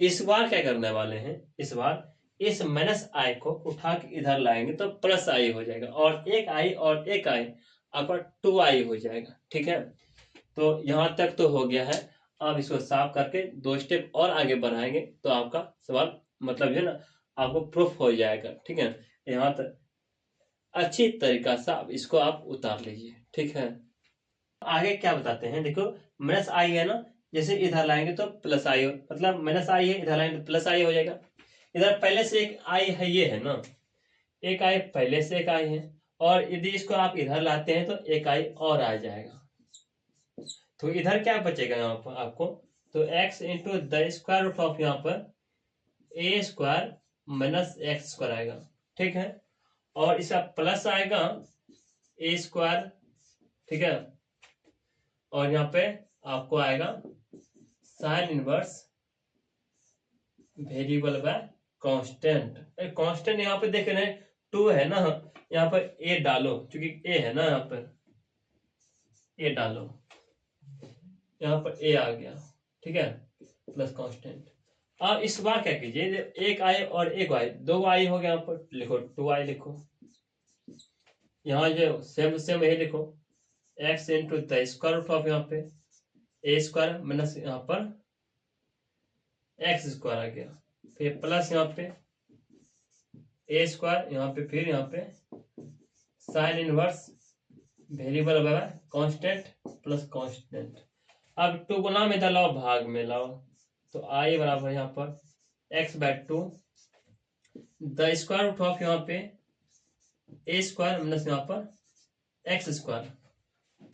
इस बार क्या करने वाले हैं, इस बार इस माइनस आई को उठा के इधर लाएंगे तो प्लस आई हो जाएगा, और एक आई आपका 2 आई हो जाएगा, ठीक है। तो यहां तक तो हो गया है। आप इसको साफ करके 2 स्टेप और आगे बढ़ाएंगे तो आपका सवाल मतलब जो है ना आपको प्रूफ हो जाएगा। ठीक है, यहाँ तक अच्छी तरीका से आप इसको आप उतार लीजिए। ठीक है, आगे क्या बताते हैं, देखो माइनस आई है ना, जैसे इधर लाएंगे तो प्लस आई हो, मतलब माइनस आई है, इधर लाएंगे तो प्लस आई हो जाएगा। इधर पहले से एक आई है, ये है ना, एक आई पहले से एक आई है, और यदि इसको आप इधर लाते हैं तो एक आई और आ जाएगा। तो इधर क्या बचेगा यहाँ पर आपको, तो x into the square root of यहाँ पर ए स्क्वायर माइनस एक्स स्क्वायर आएगा। ठीक है, और इसका प्लस आएगा ए स्क्वायर। ठीक है, और यहाँ पे आपको आएगा sign inverse variable by constant. Constant यहाँ पे देख रहे हैं 2 है ना, यहाँ पर ए डालो, क्योंकि ए है ना, यहाँ पर ए डालो, यहाँ पर ए आ गया। ठीक है, प्लस कांस्टेंट। अब इस बार क्या कीजिए, एक आई और एक आई, 2 आई हो गया, यहाँ पर लिखो 2 आई लिखो, यहाँ जो सेम सेम यही लिखो, x into the square root of यहाँ पे ए स्क्वायर माइनस यहाँ पर एक्स स्क्वायर आ गया, फिर प्लस यहाँ पे ए स्क्वायर, यहाँ पे फिर यहाँ पे sign inverse variable by constant plus constant. अब 2 गुना में इधर लाओ, भाग में लाओ, तो आई बराबर यहाँ पर x by 2 the square root of यहाँ पे ए स्क्वायर माइनस यहाँ पर एक्स स्क्वायर,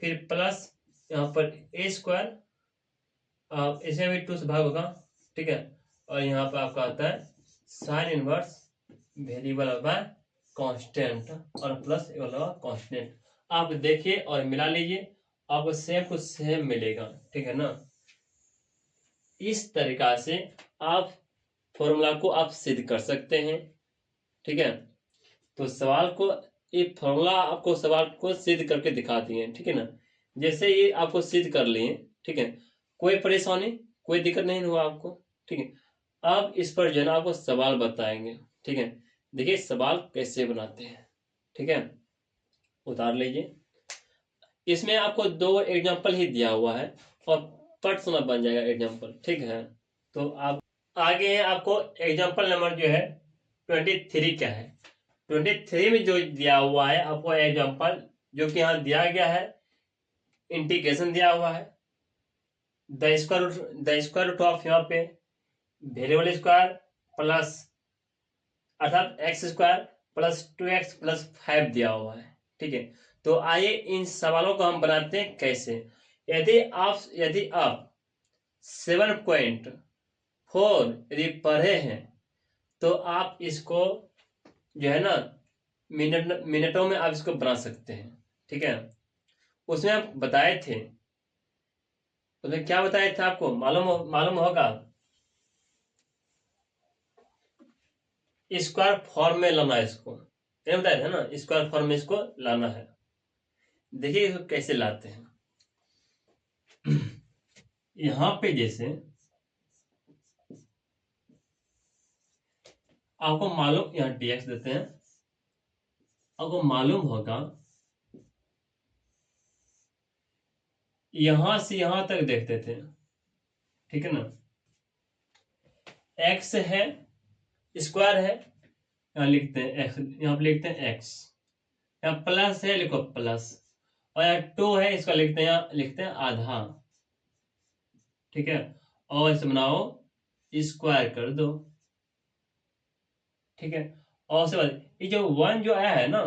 फिर प्लस यहाँ पर ए स्क्वायर, इसे भी 2 से भाग होगा। ठीक है, और यहाँ पर आपका आता है sign inverse variable by constant और प्लस कांस्टेंट। आप देखिए और मिला लीजिए, आपको सेम कुछ सेम मिलेगा। ठीक है ना, इस तरीका से आप फॉर्मूला को आप सिद्ध कर सकते हैं। ठीक है, तो सवाल को ये फॉर्मूला आपको सवाल को सिद्ध करके दिखा दिए। ठीक है ना, जैसे ये आपको सिद्ध कर लिए, ठीक है, कोई परेशानी कोई दिक्कत नहीं हुआ आपको। ठीक है, अब इस पर जो है ना आपको सवाल बताएंगे। ठीक है, देखिए सवाल कैसे बनाते हैं। ठीक है, उतार लीजिए, इसमें आपको 2 एग्जाम्पल ही दिया हुआ है और पट समय बन जाएगा एग्जाम्पल। ठीक है, तो आप आगे है, आपको एग्जाम्पल नंबर जो है 23 क्या है, 23 में जो दिया हुआ है आपको एग्जाम्पल, जो कि यहाँ दिया गया है, इंटीग्रेशन दिया हुआ है, द स्क्वायर रूट ऑफ यहाँ पे वेरिएबल स्क्वायर प्लस अर्थात x square plus 2x plus 5 दिया हुआ है। ठीक है, तो आइए इन सवालों को हम बनाते हैं कैसे। यदि आप 7.4 यदि पढ़े हैं तो आप इसको जो है ना मिनटों में आप इसको बना सकते हैं। ठीक है, उसमें आप बताए थे, उसमें क्या बताया था आपको मालूम होगा, स्क्वायर फॉर्म में लाना है इसको, क्या बताया था ना, स्क्वायर फॉर्म में इसको लाना है। देखिए इसको कैसे लाते हैं। यहां पे जैसे आपको मालूम, यहाँ dx देते हैं, आपको मालूम होगा यहां से यहां तक देखते थे। ठीक है ना, x है, स्क्वायर है, यहाँ लिखते हैं x, यहाँ पे लिखते हैं x, यहाँ प्लस है, लिखो प्लस, और यहाँ 2 है, इसका लिखते हैं, यहाँ लिखते हैं आधा। ठीक है, और इसे बनाओ स्क्वायर कर दो। ठीक है, और उसके बाद ये जो 1 जो आया है ना,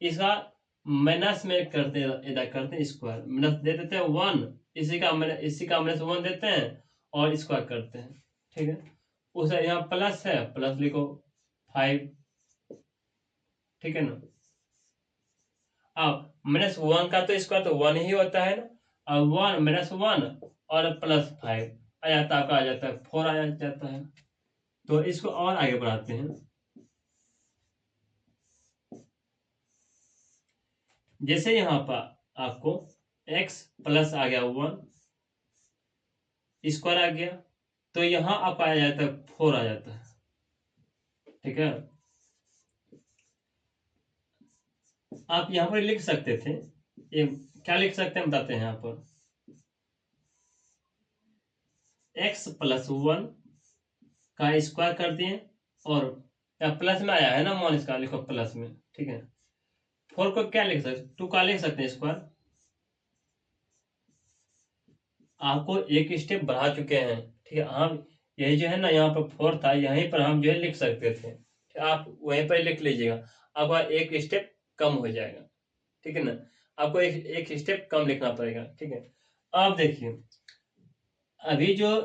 इसका माइनस में करते इधर करते हैं स्क्वायर, माइनस दे देते हैं 1, इसी का माइनस 1 देते हैं और स्क्वायर करते हैं। ठीक है, उसे यहाँ प्लस है, प्लस लिखो 5। ठीक है ना, अब -1 का तो स्क्वायर तो 1 ही होता है ना, अब 1 -1 और प्लस 5 आ जाता है, आपका आ जाता है 4 आ जाता है। तो इसको और आगे बढ़ाते हैं, जैसे यहाँ पर आपको x प्लस आ गया 1 स्क्वायर आ गया, तो यहाँ आपका आ जाता है 4 आ जाता है। ठीक है, आप यहाँ पर लिख सकते थे, ये क्या लिख सकते हैं बताते हैं यहाँ पर, x+1 का स्क्वायर कर दिए, और या प्लस में आया है ना मान, इसका लिखो प्लस में, ठीक है। 4 को क्या लिख सकते, 2 का लिख सकते हैं स्क्वायर। आपको एक स्टेप बढ़ा चुके हैं, ठीक है। हम यही जो है ना, यहाँ पर 4 था, यहीं पर हम जो है लिख सकते थे, आप वहीं पर लिख लीजिएगा, आपका एक स्टेप कम हो जाएगा, ठीक है ना। आपको एक स्टेप कम लिखना पड़ेगा, ठीक है। अब देखिए, अभी जो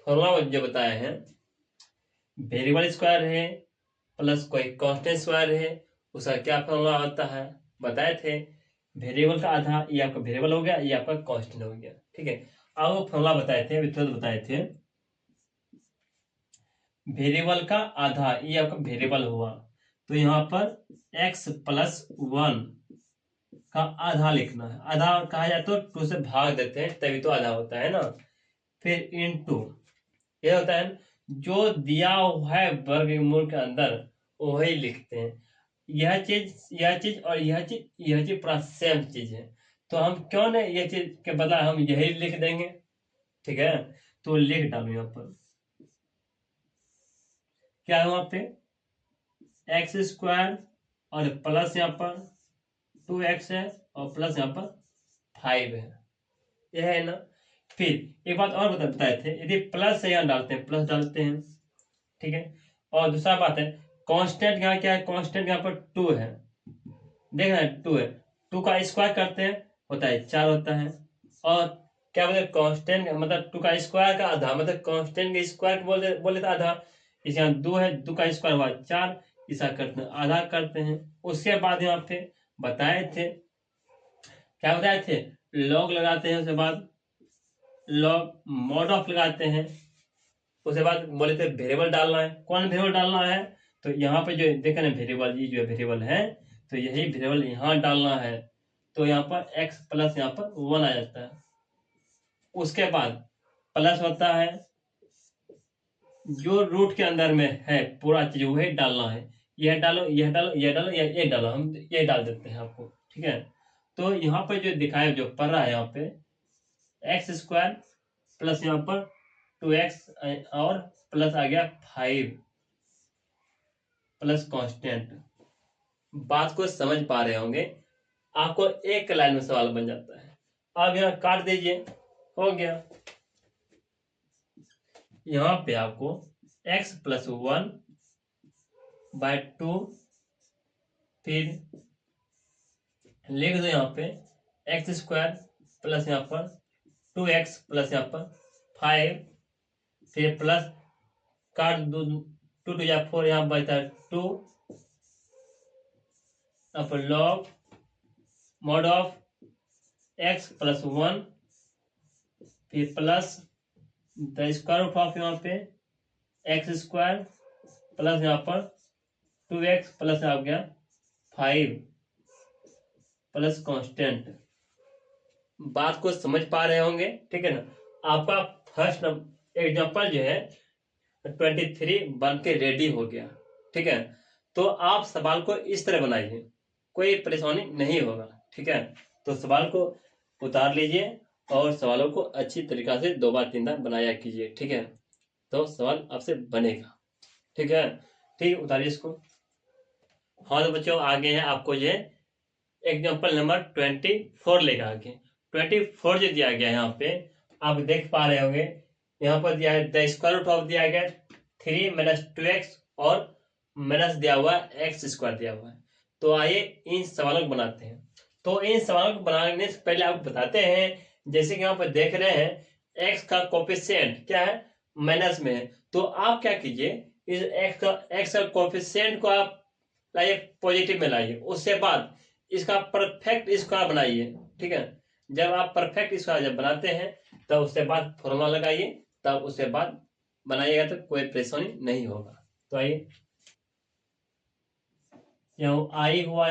फॉर्मूला जो बताए हैं, वेरिएबल स्क्वायर है प्लस कोई कांस्टेंट स्क्वायर है, उसका क्या फॉर्मूला होता है बताए थे। वेरिएबल का आधा ये आपका वेरिएबल हो गया, ये आपका कांस्टेंट हो गया, ठीक है। अब वो फॉर्मूला बताए थे, अभी तुरंत बताए थे। वेरिएबल का आधा ये आपका वेरिएबल हुआ, तो यहाँ पर x+1 का आधा लिखना है। आधा कहा जाए तो 2 से भाग देते हैं तभी तो आधा होता है ना। फिर इनटू ये होता है जो दिया हुआ है वर्गमूल के अंदर वही लिखते हैं। यह चीज और यह चीज पूरा सेम चीज है, तो हम क्यों नहीं ये चीज के बदला हम यही लिख देंगे, ठीक है। तो लिख डालो यहाँ पर क्या है, वहां पे x² और प्लस यहाँ पर 2x है और प्लस यहाँ पर 5 है, यह है ना। फिर एक बात और बताए थे, यदि प्लस है यहाँ डालते हैं, प्लस डालते हैं, ठीक है। और दूसरा बात है कांस्टेंट यहाँ क्या है, कांस्टेंट यहाँ पर 2 है, देख रहे हैं 2 है, 2 का स्क्वायर करते हैं होता है 4 होता है। और क्या बोलते हैं कांस्टेंट मतलब 2 का स्क्वायर का आधा, मतलब कांस्टेंट के स्क्वायर बोले तो आधा, इस यहाँ 2 है, 2 का स्क्वायर हुआ 4, ऐसा करते हैं आधा करते हैं। उसके बाद यहाँ पे बताए थे, क्या बताए थे, लॉग लगाते हैं, उसके बाद लॉग मॉड ऑफ लगाते हैं, उसके बाद बोले थे वेरिएबल डालना है। कौन वेरिएबल डालना है, तो यहाँ पे जो देखे ना वेरिएबल, ये जो वेरिएबल है, तो यही वेरिएबल यहाँ डालना है, तो यहाँ पर x प्लस यहाँ पर 1 आ जाता है। उसके बाद प्लस होता है जो रूट के अंदर में है पूरा चीज वही डालना है, यह डालो यह डालो यह डालो ये डालो, हम ये डाल देते हैं आपको, ठीक है। तो यहाँ पे जो दिखाया जो पढ़ रहा है यहाँ पे x² प्लस यहाँ पर 2x और प्लस आ गया 5 प्लस कांस्टेंट। बात को समझ पा रहे होंगे, आपको एक लाइन में सवाल बन जाता है। अब यहाँ काट दीजिए, हो गया। यहाँ पे आपको x+1/2 फिर लिख दो यहाँ पे x² प्लस यहाँ पर 2x प्लस यहाँ पर 5, फिर प्लस काट दो, 2 2 या 4, यहाँ बचता है 2, अब लॉग मॉड ऑफ x+1 फिर plus the square root of यहाँ पे x² प्लस यहाँ पर 2x प्लस आ गया 5 प्लस कांस्टेंट। बात को समझ पा रहे होंगे, ठीक है ना। आपका फर्स्ट एग्जांपल जो है 23 बन के रेडी हो गया, ठीक है। तो आप सवाल को इस तरह बनाइए, कोई परेशानी नहीं होगा, ठीक है। तो सवाल को उतार लीजिए और सवालों को अच्छी तरीका से 2 बार 3 बार बनाया कीजिए, ठीक है। तो सवाल आपसे बनेगा, ठीक है। ठीक, उतारिए इसको। हाँ तो बच्चों आगे है आपको ये एग्जाम्पल नंबर 24 लेकर आगे 24 जो दिया गया है यहाँ पे आप देख पा रहे होंगे, यहाँ पर दिया है द स्क्वायर रूट ऑफ दिया गया 3 - 2x और माइनस दिया हुआ x² दिया हुआ है। तो आइए इन सवालों को बनाते हैं। तो इन सवालों को बनाने से पहले आप बताते हैं, जैसे कि यहाँ पर देख रहे हैं x का कोफिशिएंट क्या है, माइनस में है। तो आप क्या कीजिए, इस x का कोफिशिएंट को आप लाइए पॉजिटिव में लाइए, उसके बाद इसका परफेक्ट स्क्वायर बनाइए, ठीक है। जब आप परफेक्ट स्क्वायर जब बनाते हैं तब उसके बाद फॉर्मूला लगाइए, तब उसके बाद बनाइएगा तो कोई परेशानी नहीं होगा। तो आइए यहाँ आई हुआ,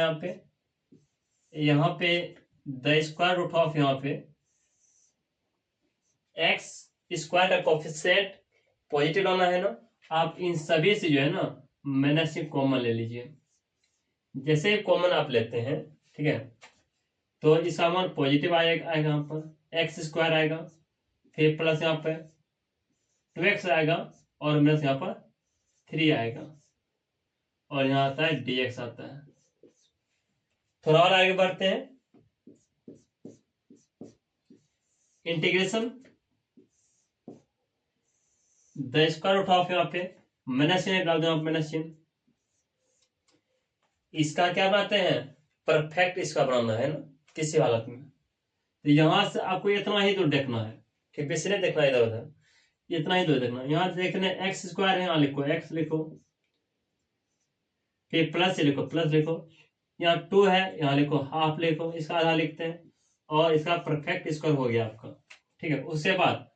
यहाँ पे द स्क्वायर रूट ऑफ यहाँ पे x² का कोफिशिएंट पॉजिटिव लाना है ना। आप इन सभी से जो है ना माइनस से कॉमन ले लीजिए। जैसे कॉमन आप लेते हैं, ठीक है, तो इसका मान पॉजिटिव आएगा यहाँ पर x² आएगा, फिर प्लस यहाँ पे 2x आएगा और माइनस यहाँ पर 3 आएगा और यहाँ आता है dx आता है। थोड़ा और आगे बढ़ते हैं। Integration the square root of, यहाँ पे माइनस चिन्ह डाल दो, माइनस चिन्ह। इसका क्या बनाते हैं, परफेक्ट इसका बनाना है ना किसी हालत में। तो यहां से आपको इतना ही दूर देखना है, ठीक, बेसी नहीं देखना इधर उधर, इतना ही दूर देखना। यहाँ देखने एक्स स्क्वायर है, यहाँ लिखो एक्स लिखो, फिर प्लस से लिखो प्लस लिखो, यहाँ 2 है यहाँ लिखो हाफ लिखो, इसका आधा लिखते हैं और इसका परफेक्ट स्क्वायर हो गया आपका, ठीक है। उसके बाद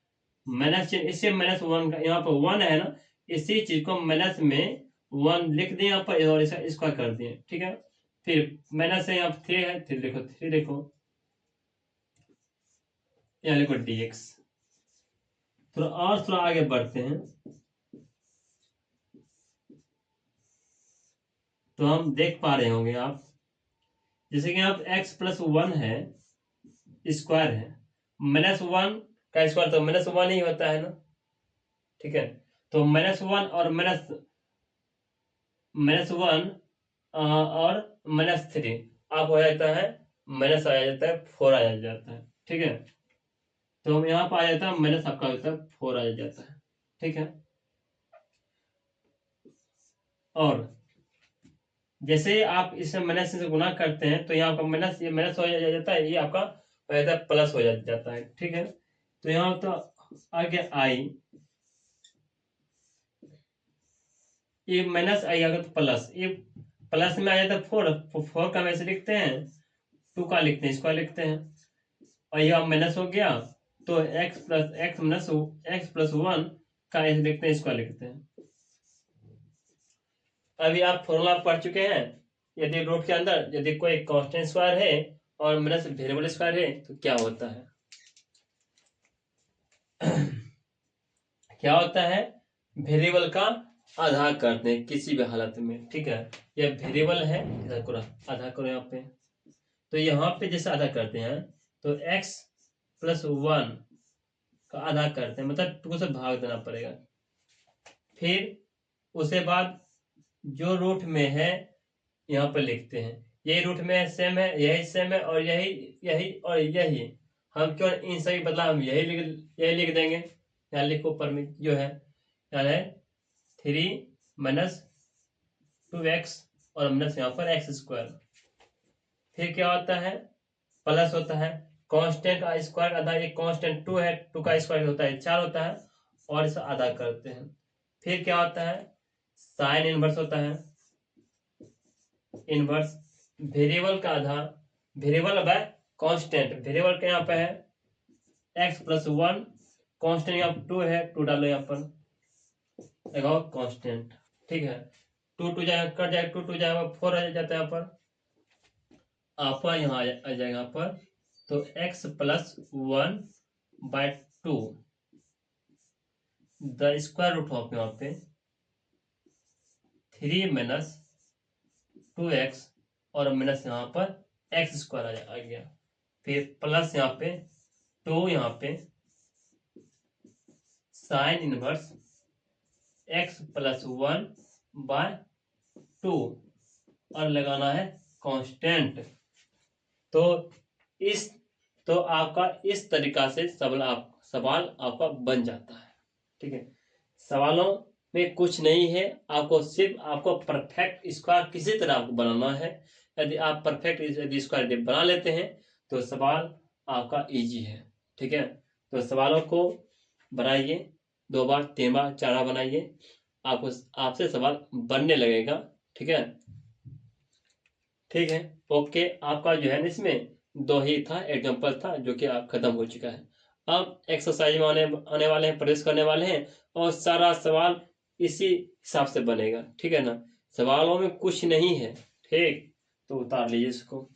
माइनस चिन्ह, इससे -1 का यहाँ पर 1 है ना, इसी चीज को माइनस में 1 लिख दिए यहाँ पर और इसका स्क्वायर कर दिए, ठीक है। फिर माइनस है यहाँ 3 है, 3 लिखो 3 लिखो, यहाँ लिखो dx। थोड़ा आगे बढ़ते हैं तो हम देख पा रहे होंगे आप, जैसे कि यहाँ x+1 है स्क्वायर है, -1 का स्क्वायर तो -1 ही होता है ना, ठीक है। तो -1 और -1 और -3 आप हो जाता है माइनस आ जाता है 4 आ जाता है, ठीक है। तो हम यहाँ पर आ जाता है माइनस, आपका होता है 4 आ जाता है, ठीक है। और जैसे आप इसे माइनस से गुना करते हैं तो यहाँ पर माइनस, ये माइनस हो जाता है, ये आपका हो जाता है प्लस हो जाता है, ठीक है। तो यहाँ तो आगे आई, ये माइनस आई आगे तो प्लस, ये प्लस में आ जाता है 4 का हम ऐसे लिखते हैं, 2 का लिखते हैं, स्क्वायर लिखते हैं, और यह माइनस हो गया तो x+1 का ऐसे लिखते हैं, स्क्वायर लिखते हैं। अभी आप फॉर्मूला पढ़ चुके हैं, यदि रूट के अंदर यदि कोई कांस्टेंट स्क्वायर है और माइनस वेरिएबल स्क्वायर है तो क्या होता है क्या होता है, वेरिएबल का आधा करते हैं किसी भी हालत में, ठीक है। यह वेरिएबल है, आधा करो यहाँ पे, तो यहाँ पे जैसे आधा करते हैं तो x+1 का आधा करते हैं, मतलब 2 से भाग देना पड़ेगा। फिर उसके बाद जो रूट में है यहाँ पर लिखते हैं, यही रूट में सेम है, यही सेम है, और यही यही और यही, हम क्यों इन सभी बदला हम यही लिख देंगे। यहाँ लिखो ऊपर में जो है, यहाँ है 3 - 2x और माइनस यहाँ पर x²। फिर क्या होता है, प्लस होता है, कांस्टेंट का स्क्वायर आधा, ये कांस्टेंट 2 है, 2 का स्क्वायर होता है 4 होता है, और इसे आधा करते हैं। फिर क्या होता है, साइन इनवर्स होता है, इनवर्स वेरिएबल का आधा, वेरिएबल बाय कांस्टेंट, वेरिएबल के यहाँ पे है x+1, कांस्टेंट यहाँ 2 है, 2 डालो यहाँ पर, लगाओ कांस्टेंट, ठीक है। 2 2 जाएगा, कट जाएगा, 2 2 जाएगा, 4 आ जाता है यहाँ पर, आपका यहाँ आ जाएगा यहाँ पर, तो x+1/2 the square root of यहाँ पे 3 - 2x और माइनस यहाँ पर x² आ गया, फिर प्लस यहाँ पे 2 यहाँ पे साइन इनवर्स x+1/2 और लगाना है कांस्टेंट। तो आपका इस तरीका से सवाल आपका बन जाता है, ठीक है। सवालों में कुछ नहीं है, आपको सिर्फ आपको परफेक्ट स्क्वायर किसी तरह आपको बनाना है। यदि आप परफेक्ट स्क्वायर बना लेते हैं तो सवाल आपका इजी है, ठीक है। तो सवालों को बनाइए, 2 बार 3 बार 4 बार बनाइए, आपसे सवाल बनने लगेगा, ठीक है। ठीक है, ओके। आपका जो है ना इसमें 2 ही था, एग्जाम्पल था जो कि आप खत्म हो चुका है। अब एक्सरसाइज में आने वाले हैं, प्रवेश करने वाले हैं, और सारा सवाल इसी हिसाब से बनेगा, ठीक है ना। सवालों में कुछ नहीं है, ठीक, तो उतार लीजिए इसको।